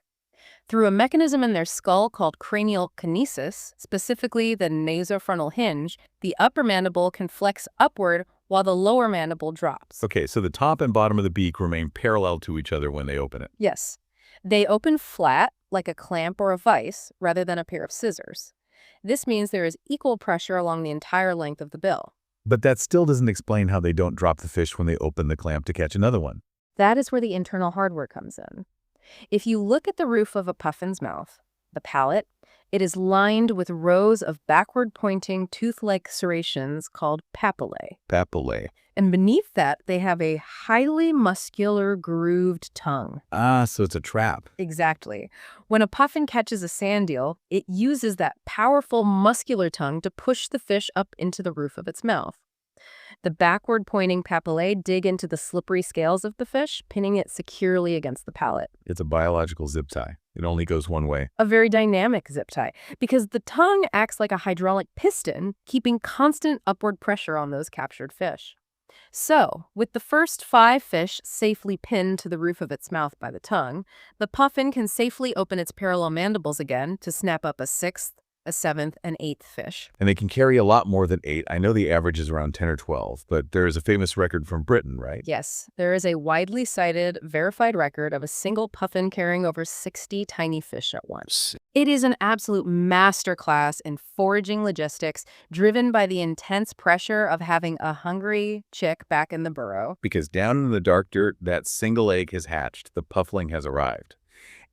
Through a mechanism in their skull called cranial kinesis, specifically the nasofrontal hinge, the upper mandible can flex upward while the lower mandible drops. Okay, so the top and bottom of the beak remain parallel to each other when they open it. Yes. They open flat, like a clamp or a vise, rather than a pair of scissors. This means there is equal pressure along the entire length of the bill. But that still doesn't explain how they don't drop the fish when they open the clamp to catch another one. That is where the internal hardware comes in. If you look at the roof of a puffin's mouth, the palate, it is lined with rows of backward-pointing tooth-like serrations called papillae. Papillae. And beneath that, they have a highly muscular, grooved tongue. Ah, so it's a trap. Exactly. When a puffin catches a sand eel, it uses that powerful muscular tongue to push the fish up into the roof of its mouth. The backward-pointing papillae dig into the slippery scales of the fish, pinning it securely against the palate. It's a biological zip tie. It only goes one way. A very dynamic zip tie, because the tongue acts like a hydraulic piston, keeping constant upward pressure on those captured fish. So, with the first 5 fish safely pinned to the roof of its mouth by the tongue, the puffin can safely open its parallel mandibles again to snap up a 6th, a seventh and eighth fish. And they can carry a lot more than 8. I know the average is around 10 or 12, but there is a famous record from Britain, right? Yes, there is a widely cited, verified record of a single puffin carrying over 60 tiny fish at once. It is an absolute masterclass in foraging logistics, driven by the intense pressure of having a hungry chick back in the burrow. Because down in the dark dirt, that single egg has hatched. The puffling has arrived.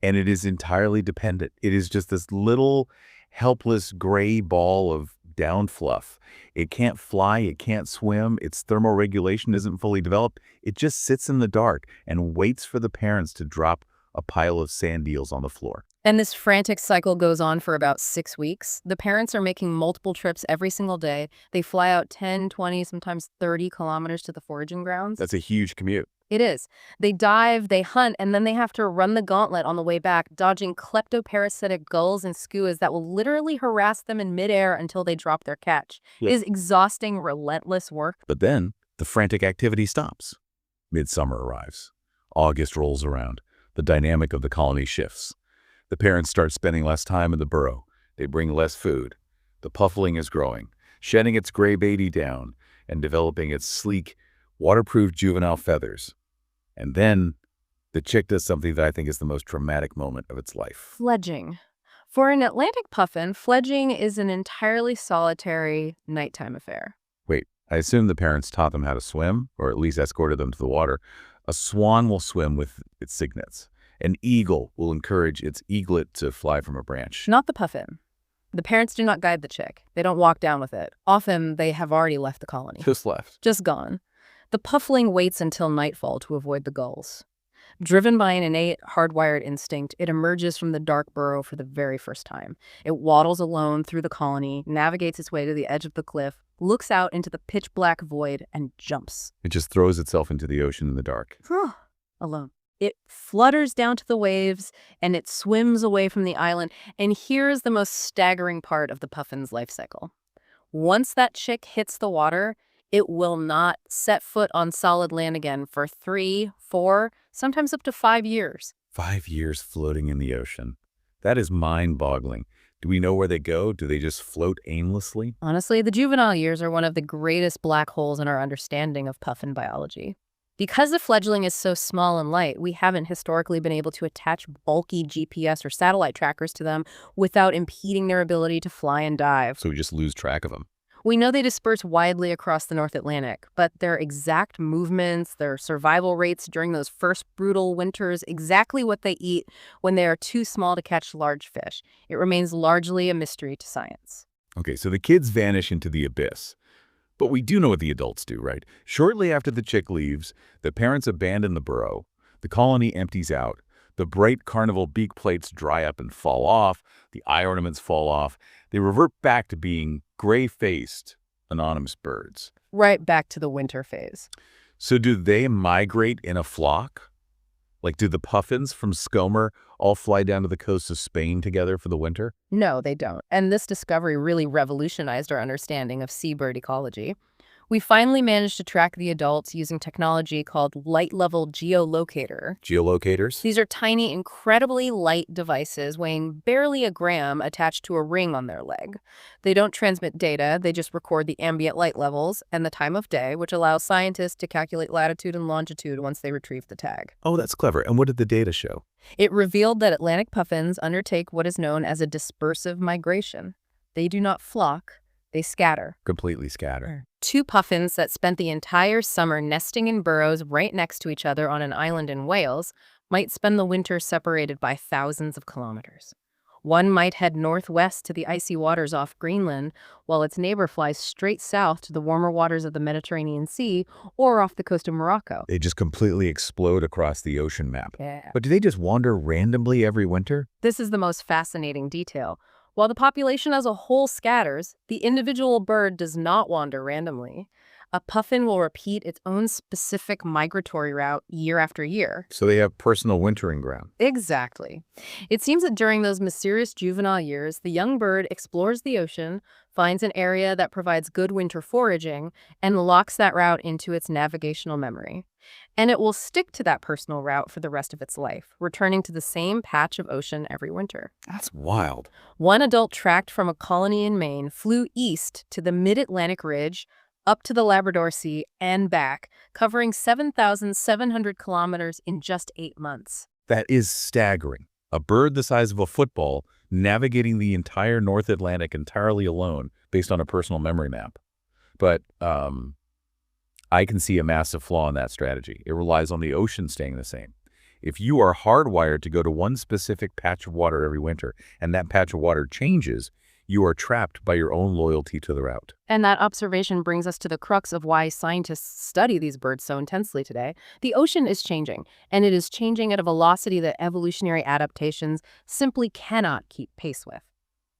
And it is entirely dependent. It is just this little helpless gray ball of down fluff. It can't fly, it can't swim, its thermoregulation isn't fully developed. It just sits in the dark and waits for the parents to drop a pile of sand eels on the floor. And this frantic cycle goes on for about 6 weeks. The parents are making multiple trips every single day. They fly out 10, 20, sometimes 30 kilometers to the foraging grounds. That's a huge commute. It is. They dive, they hunt, and then they have to run the gauntlet on the way back, dodging kleptoparasitic gulls and skuas that will literally harass them in midair until they drop their catch. Yeah. It is exhausting, relentless work. But then the frantic activity stops. Midsummer arrives. August rolls around. The dynamic of the colony shifts. The parents start spending less time in the burrow. They bring less food. The puffling is growing, shedding its gray baby down and developing its sleek, waterproof juvenile feathers. And then the chick does something that I think is the most dramatic moment of its life. Fledging. For an Atlantic puffin, fledging is an entirely solitary nighttime affair. Wait, I assume the parents taught them how to swim, or at least escorted them to the water. A swan will swim with its cygnets. An eagle will encourage its eaglet to fly from a branch. Not the puffin. The parents do not guide the chick. They don't walk down with it. Often, they have already left the colony. Just left. Just gone. The puffling waits until nightfall to avoid the gulls. Driven by an innate, hardwired instinct, it emerges from the dark burrow for the very first time. It waddles alone through the colony, navigates its way to the edge of the cliff, looks out into the pitch-black void, and jumps. It just throws itself into the ocean in the dark. Alone. It flutters down to the waves, and it swims away from the island. And here's the most staggering part of the puffin's life cycle. Once that chick hits the water, it will not set foot on solid land again for 3, 4, sometimes up to 5 years. 5 years floating in the ocean. That is mind-boggling. Do we know where they go? Do they just float aimlessly? Honestly, the juvenile years are one of the greatest black holes in our understanding of puffin biology. Because the fledgling is so small and light, we haven't historically been able to attach bulky GPS or satellite trackers to them without impeding their ability to fly and dive. So we just lose track of them. We know they disperse widely across the North Atlantic, but their exact movements, their survival rates during those first brutal winters, exactly what they eat when they are too small to catch large fish, it remains largely a mystery to science. Okay, so the kids vanish into the abyss. But we do know what the adults do, right? Shortly after the chick leaves, the parents abandon the burrow. The colony empties out. The bright carnival beak plates dry up and fall off. The eye ornaments fall off. They revert back to being gray-faced, anonymous birds. Right back to the winter phase. So do they migrate in a flock? Like, do the puffins from Skomer all fly down to the coast of Spain together for the winter? No, they don't. And this discovery really revolutionized our understanding of seabird ecology. We finally managed to track the adults using technology called light-level geolocator. Geolocators? These are tiny, incredibly light devices weighing barely a gram attached to a ring on their leg. They don't transmit data, they just record the ambient light levels and the time of day, which allows scientists to calculate latitude and longitude once they retrieve the tag. Oh, that's clever. And what did the data show? It revealed that Atlantic puffins undertake what is known as a dispersive migration. They do not flock, they scatter. Completely scatter. 2 puffins that spent the entire summer nesting in burrows right next to each other on an island in Wales might spend the winter separated by thousands of kilometers. One might head northwest to the icy waters off Greenland, while its neighbor flies straight south to the warmer waters of the Mediterranean Sea or off the coast of Morocco. They just completely explode across the ocean map. Yeah. But do they just wander randomly every winter? This is the most fascinating detail. While the population as a whole scatters, the individual bird does not wander randomly. A puffin will repeat its own specific migratory route year after year. So they have personal wintering ground. Exactly. It seems that during those mysterious juvenile years, the young bird explores the ocean, finds an area that provides good winter foraging, and locks that route into its navigational memory. And it will stick to that personal route for the rest of its life, returning to the same patch of ocean every winter. That's wild. One adult tracked from a colony in Maine flew east to the mid-Atlantic ridge, up to the Labrador Sea, and back, covering 7,700 kilometers in just 8 months. That is staggering. A bird the size of a football navigating the entire North Atlantic entirely alone based on a personal memory map. But I can see a massive flaw in that strategy. It relies on the ocean staying the same. If you are hardwired to go to one specific patch of water every winter, and that patch of water changes, you are trapped by your own loyalty to the route. And that observation brings us to the crux of why scientists study these birds so intensely today. The ocean is changing, and it is changing at a velocity that evolutionary adaptations simply cannot keep pace with.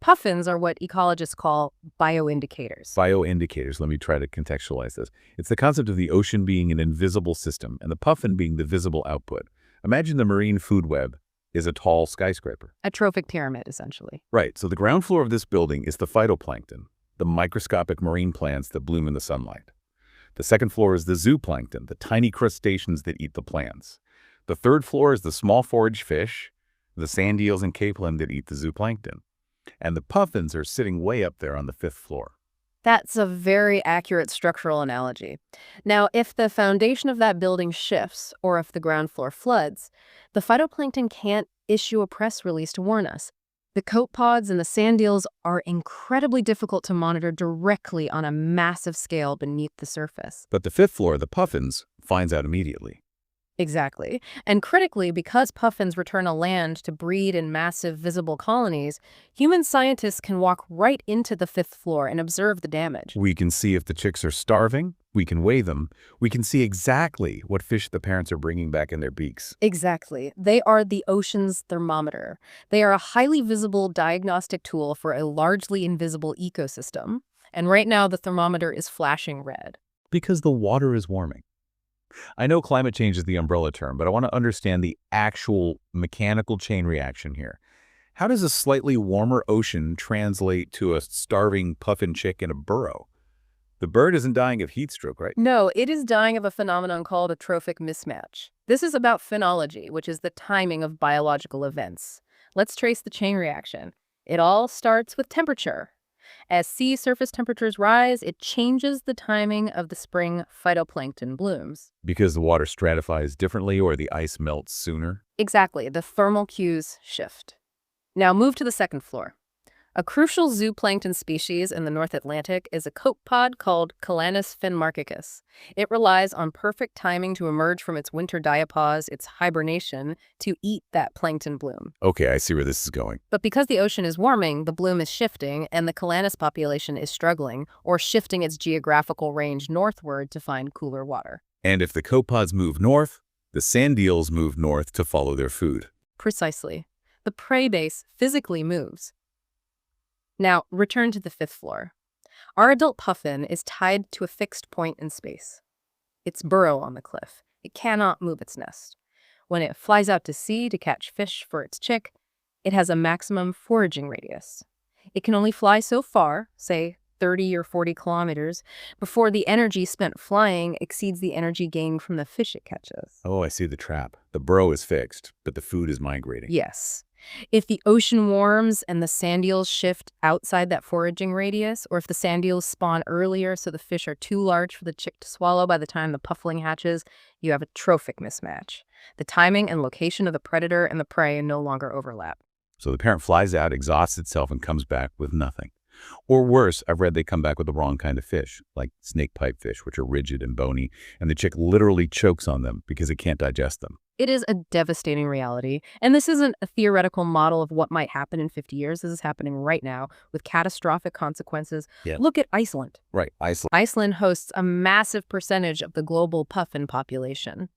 Puffins are what ecologists call bioindicators. Bioindicators, let me try to contextualize this. It's the concept of the ocean being an invisible system, and the puffin being the visible output. Imagine the marine food web is a tall skyscraper. A trophic pyramid, essentially. Right, so the ground floor of this building is the phytoplankton, the microscopic marine plants that bloom in the sunlight. The second floor is the zooplankton, the tiny crustaceans that eat the plants. The third floor is the small forage fish, the sand eels and capelin that eat the zooplankton. And the puffins are sitting way up there on the fifth floor. That's a very accurate structural analogy. Now, if the foundation of that building shifts, or if the ground floor floods, the phytoplankton can't issue a press release to warn us. The copepods and the sand eels are incredibly difficult to monitor directly on a massive scale beneath the surface. But the fifth floor, the puffins, finds out immediately. Exactly. And critically, because puffins return to land to breed in massive visible colonies, human scientists can walk right into the fifth floor and observe the damage. We can see if the chicks are starving, we can weigh them, we can see exactly what fish the parents are bringing back in their beaks. Exactly. They are the ocean's thermometer. They are a highly visible diagnostic tool for a largely invisible ecosystem. And right now, the thermometer is flashing red. Because the water is warming. I know climate change is the umbrella term, but I want to understand the actual mechanical chain reaction here. How does a slightly warmer ocean translate to a starving puffin chick in a burrow? The bird isn't dying of heat stroke, right? No, it is dying of a phenomenon called a trophic mismatch. This is about phenology, which is the timing of biological events. Let's trace the chain reaction. It all starts with temperature. As sea surface temperatures rise, it changes the timing of the spring phytoplankton blooms. Because the water stratifies differently or the ice melts sooner? Exactly, the thermal cues shift. Now move to the second floor. A crucial zooplankton species in the North Atlantic is a copepod called Colonies finmarchicus. It relies on perfect timing to emerge from its winter diapause, its hibernation, to eat that plankton bloom. Okay, I see where this is going. But because the ocean is warming, the bloom is shifting, and the Colonies population is struggling, or shifting its geographical range northward to find cooler water. And if the copepods move north, the sand eels move north to follow their food. Precisely. The prey base physically moves. Now, return to the fifth floor. Our adult puffin is tied to a fixed point in space. Its burrow on the cliff. It cannot move its nest. When it flies out to sea to catch fish for its chick, it has a maximum foraging radius. It can only fly so far, say 30 or 40 kilometers, before the energy spent flying exceeds the energy gained from the fish it catches. Oh, I see the trap. The burrow is fixed, but the food is migrating. Yes. If the ocean warms and the sand eels shift outside that foraging radius, or if the sand eels spawn earlier so the fish are too large for the chick to swallow by the time the puffling hatches, you have a trophic mismatch. The timing and location of the predator and the prey no longer overlap. So the parent flies out, exhausts itself, and comes back with nothing. Or worse, I've read they come back with the wrong kind of fish, like snake pipefish, which are rigid and bony, and the chick literally chokes on them because it can't digest them. It is a devastating reality, and this isn't a theoretical model of what might happen in 50 years. This is happening right now with catastrophic consequences. Yeah. Look at Iceland. Right, Iceland. Iceland hosts a massive percentage of the global puffin population.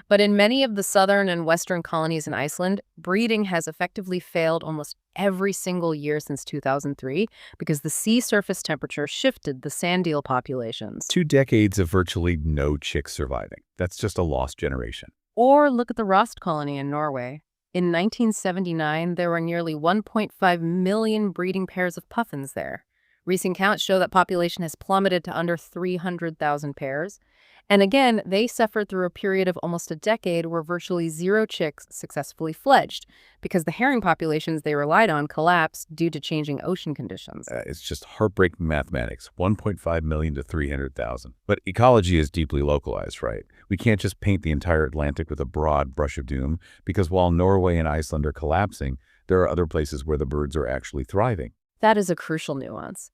But in many of the southern and western colonies in Iceland, breeding has effectively failed almost every single year since 2003 because the sea surface temperature shifted the sand eel populations. 2 decades of virtually no chicks surviving. That's just a lost generation. Or look at the Rost colony in Norway. In 1979, there were nearly 1.5 million breeding pairs of puffins there. Recent counts show that population has plummeted to under 300,000 pairs. And again, they suffered through a period of almost a decade where virtually zero chicks successfully fledged because the herring populations they relied on collapsed due to changing ocean conditions. It's just heartbreaking mathematics, 1.5 million to 300,000. But ecology is deeply localized, right? We can't just paint the entire Atlantic with a broad brush of doom because while Norway and Iceland are collapsing, there are other places where the birds are actually thriving. That is a crucial nuance.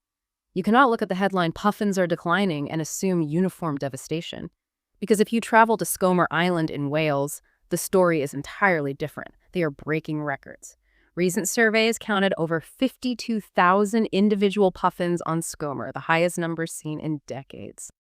You cannot look at the headline "Puffins are declining" and assume uniform devastation. Because if you travel to Scomer Island in Wales, the story is entirely different. They are breaking records. Recent surveys counted over 52,000 individual puffins on Scomer, the highest number seen in decades.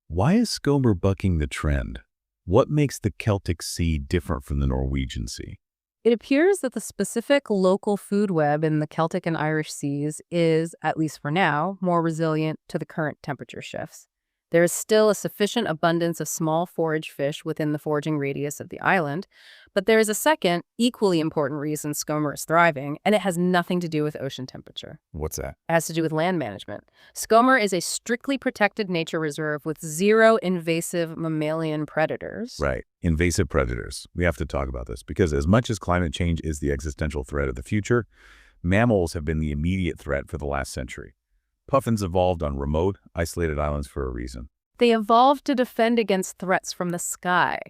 Why is Scomer bucking the trend? What makes the Celtic Sea different from the Norwegian Sea? It appears that the specific local food web in the Celtic and Irish seas is, at least for now, more resilient to the current temperature shifts. There is still a sufficient abundance of small forage fish within the foraging radius of the island, but there is a second, equally important reason Scomer is thriving, and it has nothing to do with ocean temperature. What's that? It has to do with land management. Scomer is a strictly protected nature reserve with zero invasive mammalian predators. Right. Invasive predators. We have to talk about this because as much as climate change is the existential threat of the future, mammals have been the immediate threat for the last century. Puffins evolved on remote, isolated islands for a reason. They evolved to defend against threats from the sky.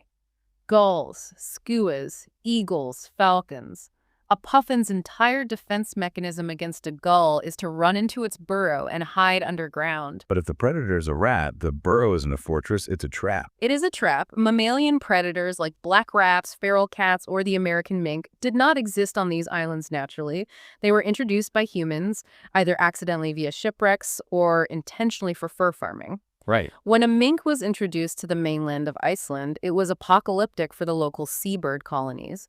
Gulls, skuas, eagles, falcons. A puffin's entire defense mechanism against a gull is to run into its burrow and hide underground. But if the predator is a rat, the burrow isn't a fortress, it's a trap. It is a trap. Mammalian predators like black rats, feral cats, or the American mink did not exist on these islands naturally. They were introduced by humans, either accidentally via shipwrecks or intentionally for fur farming. Right. When a mink was introduced to the mainland of Iceland, it was apocalyptic for the local seabird colonies.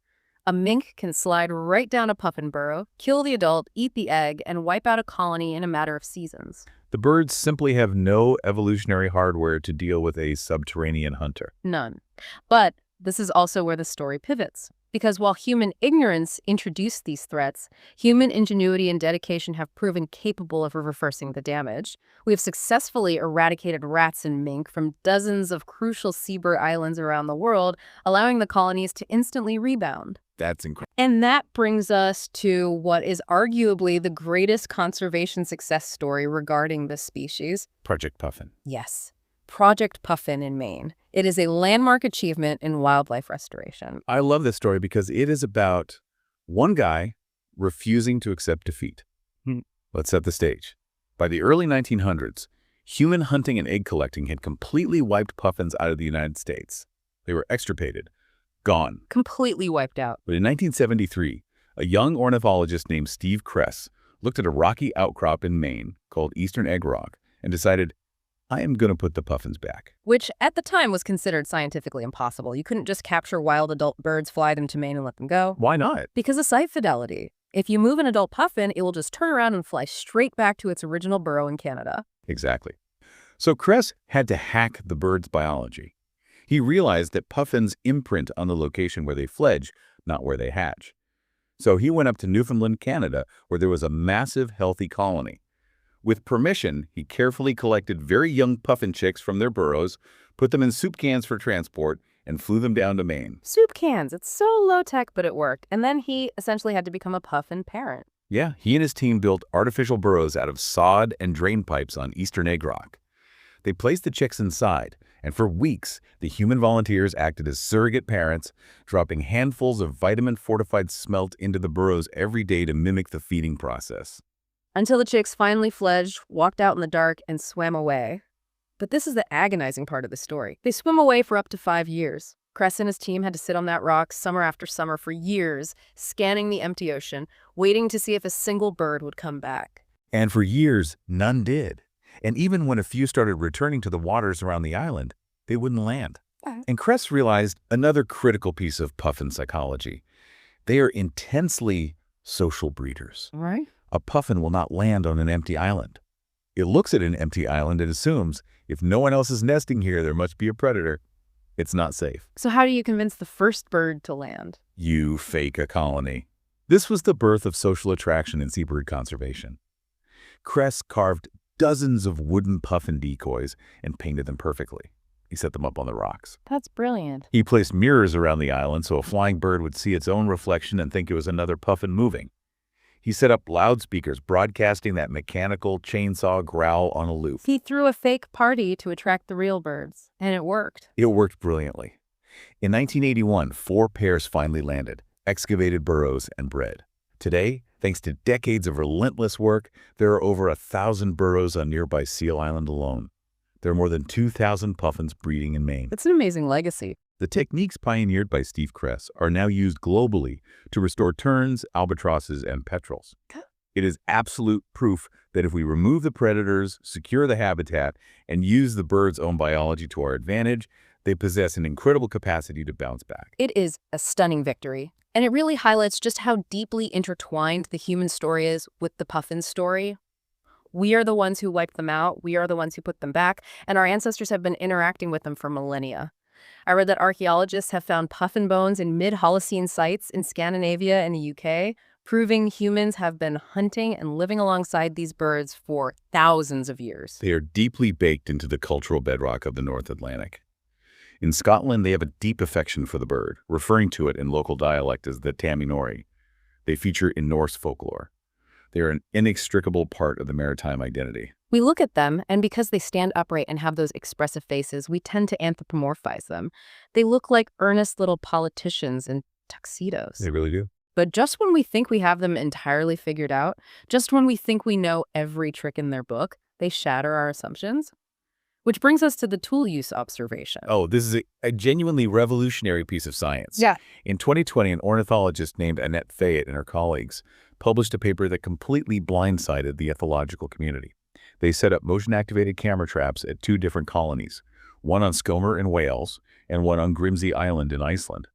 A mink can slide right down a puffin burrow, kill the adult, eat the egg, and wipe out a colony in a matter of seasons. The birds simply have no evolutionary hardware to deal with a subterranean hunter. None. But this is also where the story pivots. Because while human ignorance introduced these threats, human ingenuity and dedication have proven capable of reversing the damage. We have successfully eradicated rats and mink from dozens of crucial seabird islands around the world, allowing the colonies to instantly rebound. That's incredible. And that brings us to what is arguably the greatest conservation success story regarding this species. Project Puffin. Yes, Project Puffin in Maine. It is a landmark achievement in wildlife restoration. I love this story because it is about one guy refusing to accept defeat. Let's set the stage. By the early 1900s, human hunting and egg collecting had completely wiped puffins out of the United States. They were extirpated, gone. Completely wiped out. But in 1973, a young ornithologist named Steve Kress looked at a rocky outcrop in Maine called Eastern Egg Rock and decided, I am going to put the puffins back. Which at the time was considered scientifically impossible. You couldn't just capture wild adult birds, fly them to Maine, and let them go. Why not? Because of site fidelity. If you move an adult puffin, it will just turn around and fly straight back to its original burrow in Canada. Exactly. So Kress had to hack the bird's biology. He realized that puffins imprint on the location where they fledge, not where they hatch. So he went up to Newfoundland, Canada, where there was a massive, healthy colony. With permission, he carefully collected very young puffin chicks from their burrows, put them in soup cans for transport, and flew them down to Maine. Soup cans. It's so low-tech, but it worked. And then he essentially had to become a puffin parent. Yeah, he and his team built artificial burrows out of sod and drain pipes on Eastern Egg Rock. They placed the chicks inside, and for weeks, the human volunteers acted as surrogate parents, dropping handfuls of vitamin-fortified smelt into the burrows every day to mimic the feeding process. Until the chicks finally fledged, walked out in the dark, and swam away. But this is the agonizing part of the story. They swim away for up to 5 years. Kress and his team had to sit on that rock summer after summer for years, scanning the empty ocean, waiting to see if a single bird would come back. And for years, none did. And even when a few started returning to the waters around the island, they wouldn't land. And Kress realized another critical piece of puffin psychology. They are intensely social breeders. Right. A puffin will not land on an empty island. It looks at an empty island and assumes if no one else is nesting here, there must be a predator. It's not safe. So how do you convince the first bird to land? You fake a colony. This was the birth of social attraction in seabird conservation. Kress carved dozens of wooden puffin decoys and painted them perfectly. He set them up on the rocks. That's brilliant. He placed mirrors around the island so a flying bird would see its own reflection and think it was another puffin moving. He set up loudspeakers broadcasting that mechanical chainsaw growl on a loop. He threw a fake party to attract the real birds, and it worked. It worked brilliantly. In 1981, 4 pairs finally landed, excavated burrows, and bred. Today, thanks to decades of relentless work, there are over 1,000 burrows on nearby Seal Island alone. There are more than 2,000 puffins breeding in Maine. It's an amazing legacy. The techniques pioneered by Steve Kress are now used globally to restore terns, albatrosses, and petrels. It is absolute proof that if we remove the predators, secure the habitat, and use the bird's own biology to our advantage, they possess an incredible capacity to bounce back. It is a stunning victory, and it really highlights just how deeply intertwined the human story is with the puffin story. We are the ones who wiped them out, we are the ones who put them back, and our ancestors have been interacting with them for millennia. I read that archaeologists have found puffin bones in mid-Holocene sites in Scandinavia and the UK, proving humans have been hunting and living alongside these birds for thousands of years. They are deeply baked into the cultural bedrock of the North Atlantic. In Scotland, they have a deep affection for the bird, referring to it in local dialect as the Taminori. They feature in Norse folklore. They are an inextricable part of the maritime identity. We look at them, and because they stand upright and have those expressive faces, we tend to anthropomorphize them. They look like earnest little politicians in tuxedos. They really do. But just when we think we have them entirely figured out, just when we think we know every trick in their book, they shatter our assumptions. Which brings us to the tool use observation. Oh, this is a genuinely revolutionary piece of science. Yeah. In 2020, an ornithologist named Annette Fayette and her colleagues published a paper that completely blindsided the ethological community. They set up motion-activated camera traps at 2 different colonies, one on Skomer in Wales and one on Grimsey Island in Iceland.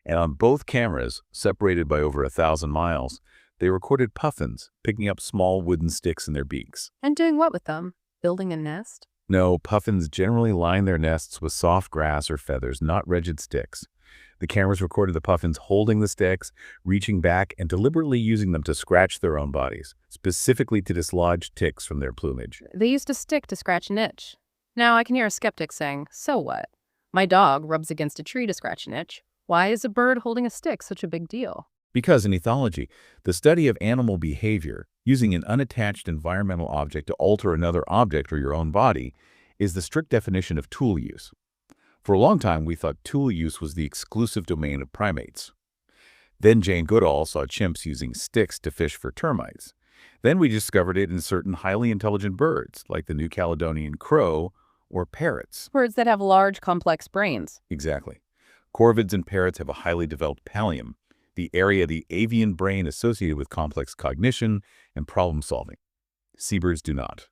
And on both cameras, separated by over 1,000 miles, they recorded puffins picking up small wooden sticks in their beaks. And doing what with them? Building a nest? No, puffins generally line their nests with soft grass or feathers, not rigid sticks. The cameras recorded the puffins holding the sticks, reaching back, and deliberately using them to scratch their own bodies, specifically to dislodge ticks from their plumage. They used a stick to scratch an itch. Now I can hear a skeptic saying, so what? My dog rubs against a tree to scratch an itch. Why is a bird holding a stick such a big deal? Because in ethology, the study of animal behavior, using an unattached environmental object to alter another object or your own body, is the strict definition of tool use. For a long time, we thought tool use was the exclusive domain of primates. Then Jane Goodall saw chimps using sticks to fish for termites. Then we discovered it in certain highly intelligent birds, like the New Caledonian crow or parrots. Birds that have large, complex brains. Exactly. Corvids and parrots have a highly developed pallium, the area of the avian brain associated with complex cognition and problem-solving. Seabirds do not.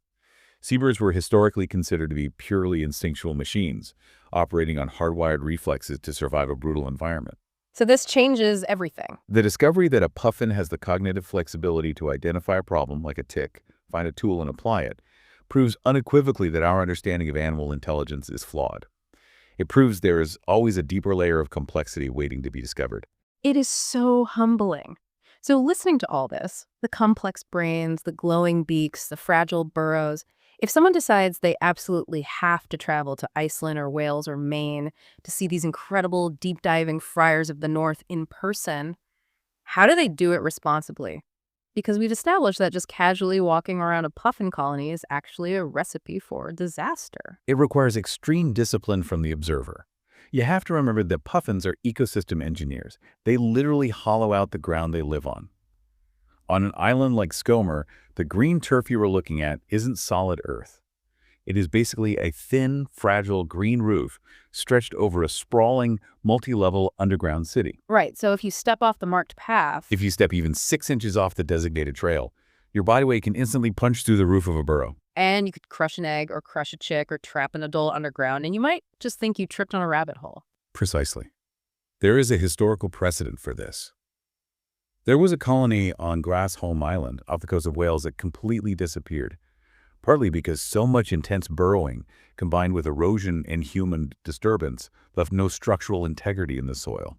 Seabirds were historically considered to be purely instinctual machines, operating on hardwired reflexes to survive a brutal environment. So this changes everything. The discovery that a puffin has the cognitive flexibility to identify a problem, like a tick, find a tool and apply it, proves unequivocally that our understanding of animal intelligence is flawed. It proves there is always a deeper layer of complexity waiting to be discovered. It is so humbling. So listening to all this, the complex brains, the glowing beaks, the fragile burrows, if someone decides they absolutely have to travel to Iceland or Wales or Maine to see these incredible deep-diving friars of the North in person, how do they do it responsibly? Because we've established that just casually walking around a puffin colony is actually a recipe for disaster. It requires extreme discipline from the observer. You have to remember that puffins are ecosystem engineers. They literally hollow out the ground they live on. On an island like Skomer, the green turf you are looking at isn't solid earth. It is basically a thin, fragile green roof stretched over a sprawling, multi-level underground city. Right, so if you step off the marked path... If you step even 6 inches off the designated trail, your body weight can instantly punch through the roof of a burrow. And you could crush an egg or crush a chick or trap an adult underground, and you might just think you tripped on a rabbit hole. Precisely. There is a historical precedent for this. There was a colony on Grassy Island off the coast of Wales that completely disappeared, partly because so much intense burrowing combined with erosion and human disturbance left no structural integrity in the soil.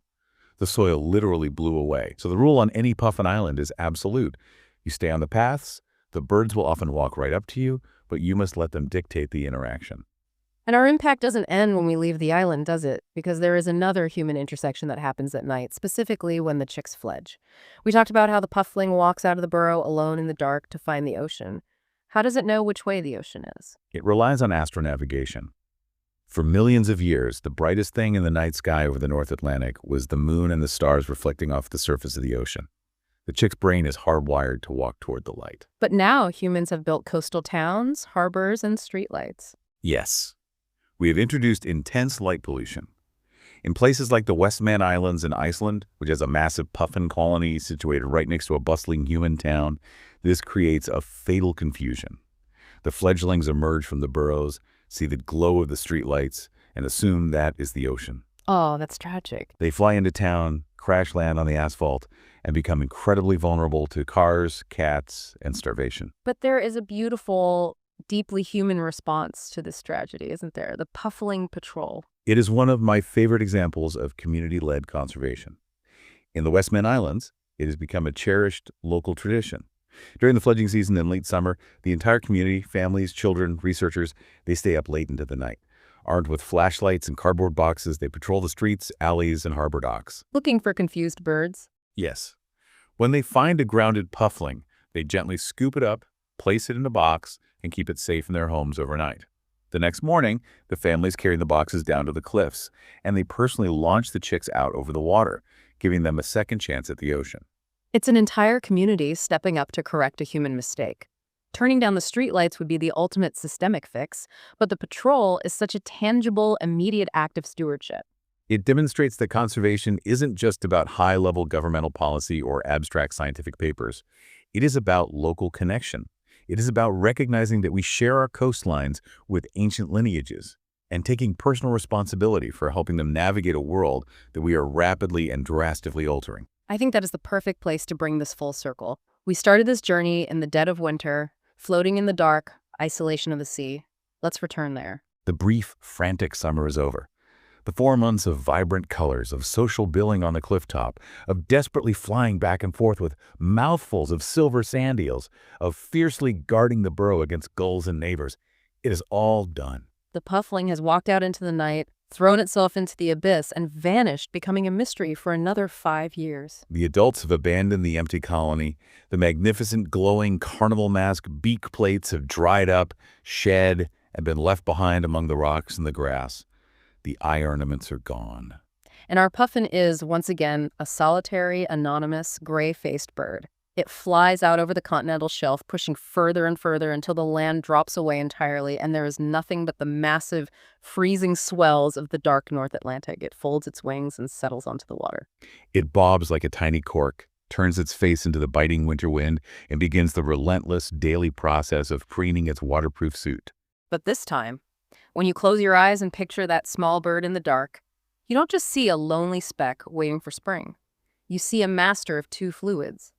The soil literally blew away. So the rule on any Puffin Island is absolute. You stay on the paths, the birds will often walk right up to you, but you must let them dictate the interaction. And our impact doesn't end when we leave the island, does it? Because there is another human intersection that happens at night, specifically when the chicks fledge. We talked about how the puffling walks out of the burrow alone in the dark to find the ocean. How does it know which way the ocean is? It relies on astronavigation. For millions of years, the brightest thing in the night sky over the North Atlantic was the moon and the stars reflecting off the surface of the ocean. The chick's brain is hardwired to walk toward the light. But now humans have built coastal towns, harbors, and streetlights. Yes, we have introduced intense light pollution. In places like the Westman Islands in Iceland, which has a massive puffin colony situated right next to a bustling human town, this creates a fatal confusion. The fledglings emerge from the burrows, see the glow of the streetlights, and assume that is the ocean. Oh, that's tragic. They fly into town, crash land on the asphalt, and become incredibly vulnerable to cars, cats, and starvation. But there is a beautiful, deeply human response to this tragedy, isn't there? The Puffling Patrol. It is one of my favorite examples of community-led conservation. In the Westman Islands, it has become a cherished local tradition. During the fledging season in late summer, the entire community, families, children, researchers, they stay up late into the night. Armed with flashlights and cardboard boxes, they patrol the streets, alleys, and harbor docks. Looking for confused birds. Yes. When they find a grounded puffling, they gently scoop it up, place it in a box, and keep it safe in their homes overnight. The next morning, the families carry the boxes down to the cliffs, and they personally launch the chicks out over the water, giving them a second chance at the ocean. It's an entire community stepping up to correct a human mistake. Turning down the streetlights would be the ultimate systemic fix, but the patrol is such a tangible, immediate act of stewardship. It demonstrates that conservation isn't just about high-level governmental policy or abstract scientific papers. It is about local connection. It is about recognizing that we share our coastlines with ancient lineages and taking personal responsibility for helping them navigate a world that we are rapidly and drastically altering. I think that is the perfect place to bring this full circle. We started this journey in the dead of winter, floating in the dark, isolation of the sea. Let's return there. The brief, frantic summer is over. The 4 months of vibrant colors, of social billing on the clifftop, of desperately flying back and forth with mouthfuls of silver sand eels, of fiercely guarding the burrow against gulls and neighbors, it is all done. The puffling has walked out into the night, thrown itself into the abyss, and vanished, becoming a mystery for another 5 years. The adults have abandoned the empty colony. The magnificent, glowing carnival mask beak plates have dried up, shed, and been left behind among the rocks and the grass. The eye ornaments are gone. And our puffin is, once again, a solitary, anonymous, gray-faced bird. It flies out over the continental shelf, pushing further and further until the land drops away entirely, and there is nothing but the massive, freezing swells of the dark North Atlantic. It folds its wings and settles onto the water. It bobs like a tiny cork, turns its face into the biting winter wind, and begins the relentless daily process of preening its waterproof suit. But this time, when you close your eyes and picture that small bird in the dark, you don't just see a lonely speck waiting for spring. You see a master of two fluids.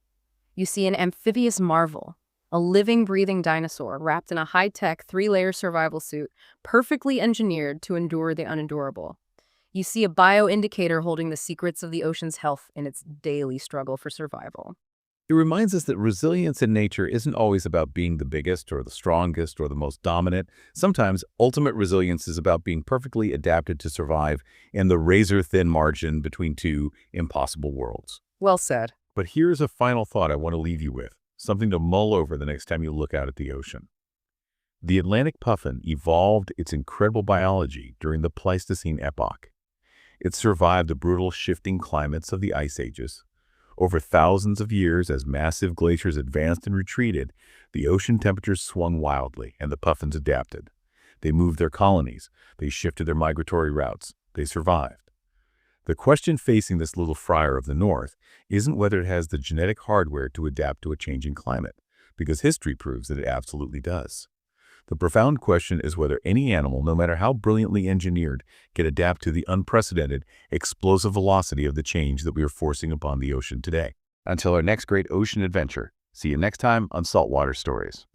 You see an amphibious marvel, a living, breathing dinosaur wrapped in a high-tech 3-layer survival suit, perfectly engineered to endure the unendurable. You see a bioindicator holding the secrets of the ocean's health in its daily struggle for survival. It reminds us that resilience in nature isn't always about being the biggest or the strongest or the most dominant. Sometimes ultimate resilience is about being perfectly adapted to survive in the razor-thin margin between two impossible worlds. Well said. But here's a final thought I want to leave you with, something to mull over the next time you look out at the ocean. The Atlantic puffin evolved its incredible biology during the Pleistocene epoch. It survived the brutal shifting climates of the ice ages. Over thousands of years, as massive glaciers advanced and retreated, the ocean temperatures swung wildly and the puffins adapted. They moved their colonies, they shifted their migratory routes, they survived. The question facing this little friar of the North isn't whether it has the genetic hardware to adapt to a changing climate, because history proves that it absolutely does. The profound question is whether any animal, no matter how brilliantly engineered, can adapt to the unprecedented, explosive velocity of the change that we are forcing upon the ocean today. Until our next great ocean adventure, see you next time on Saltwater Stories.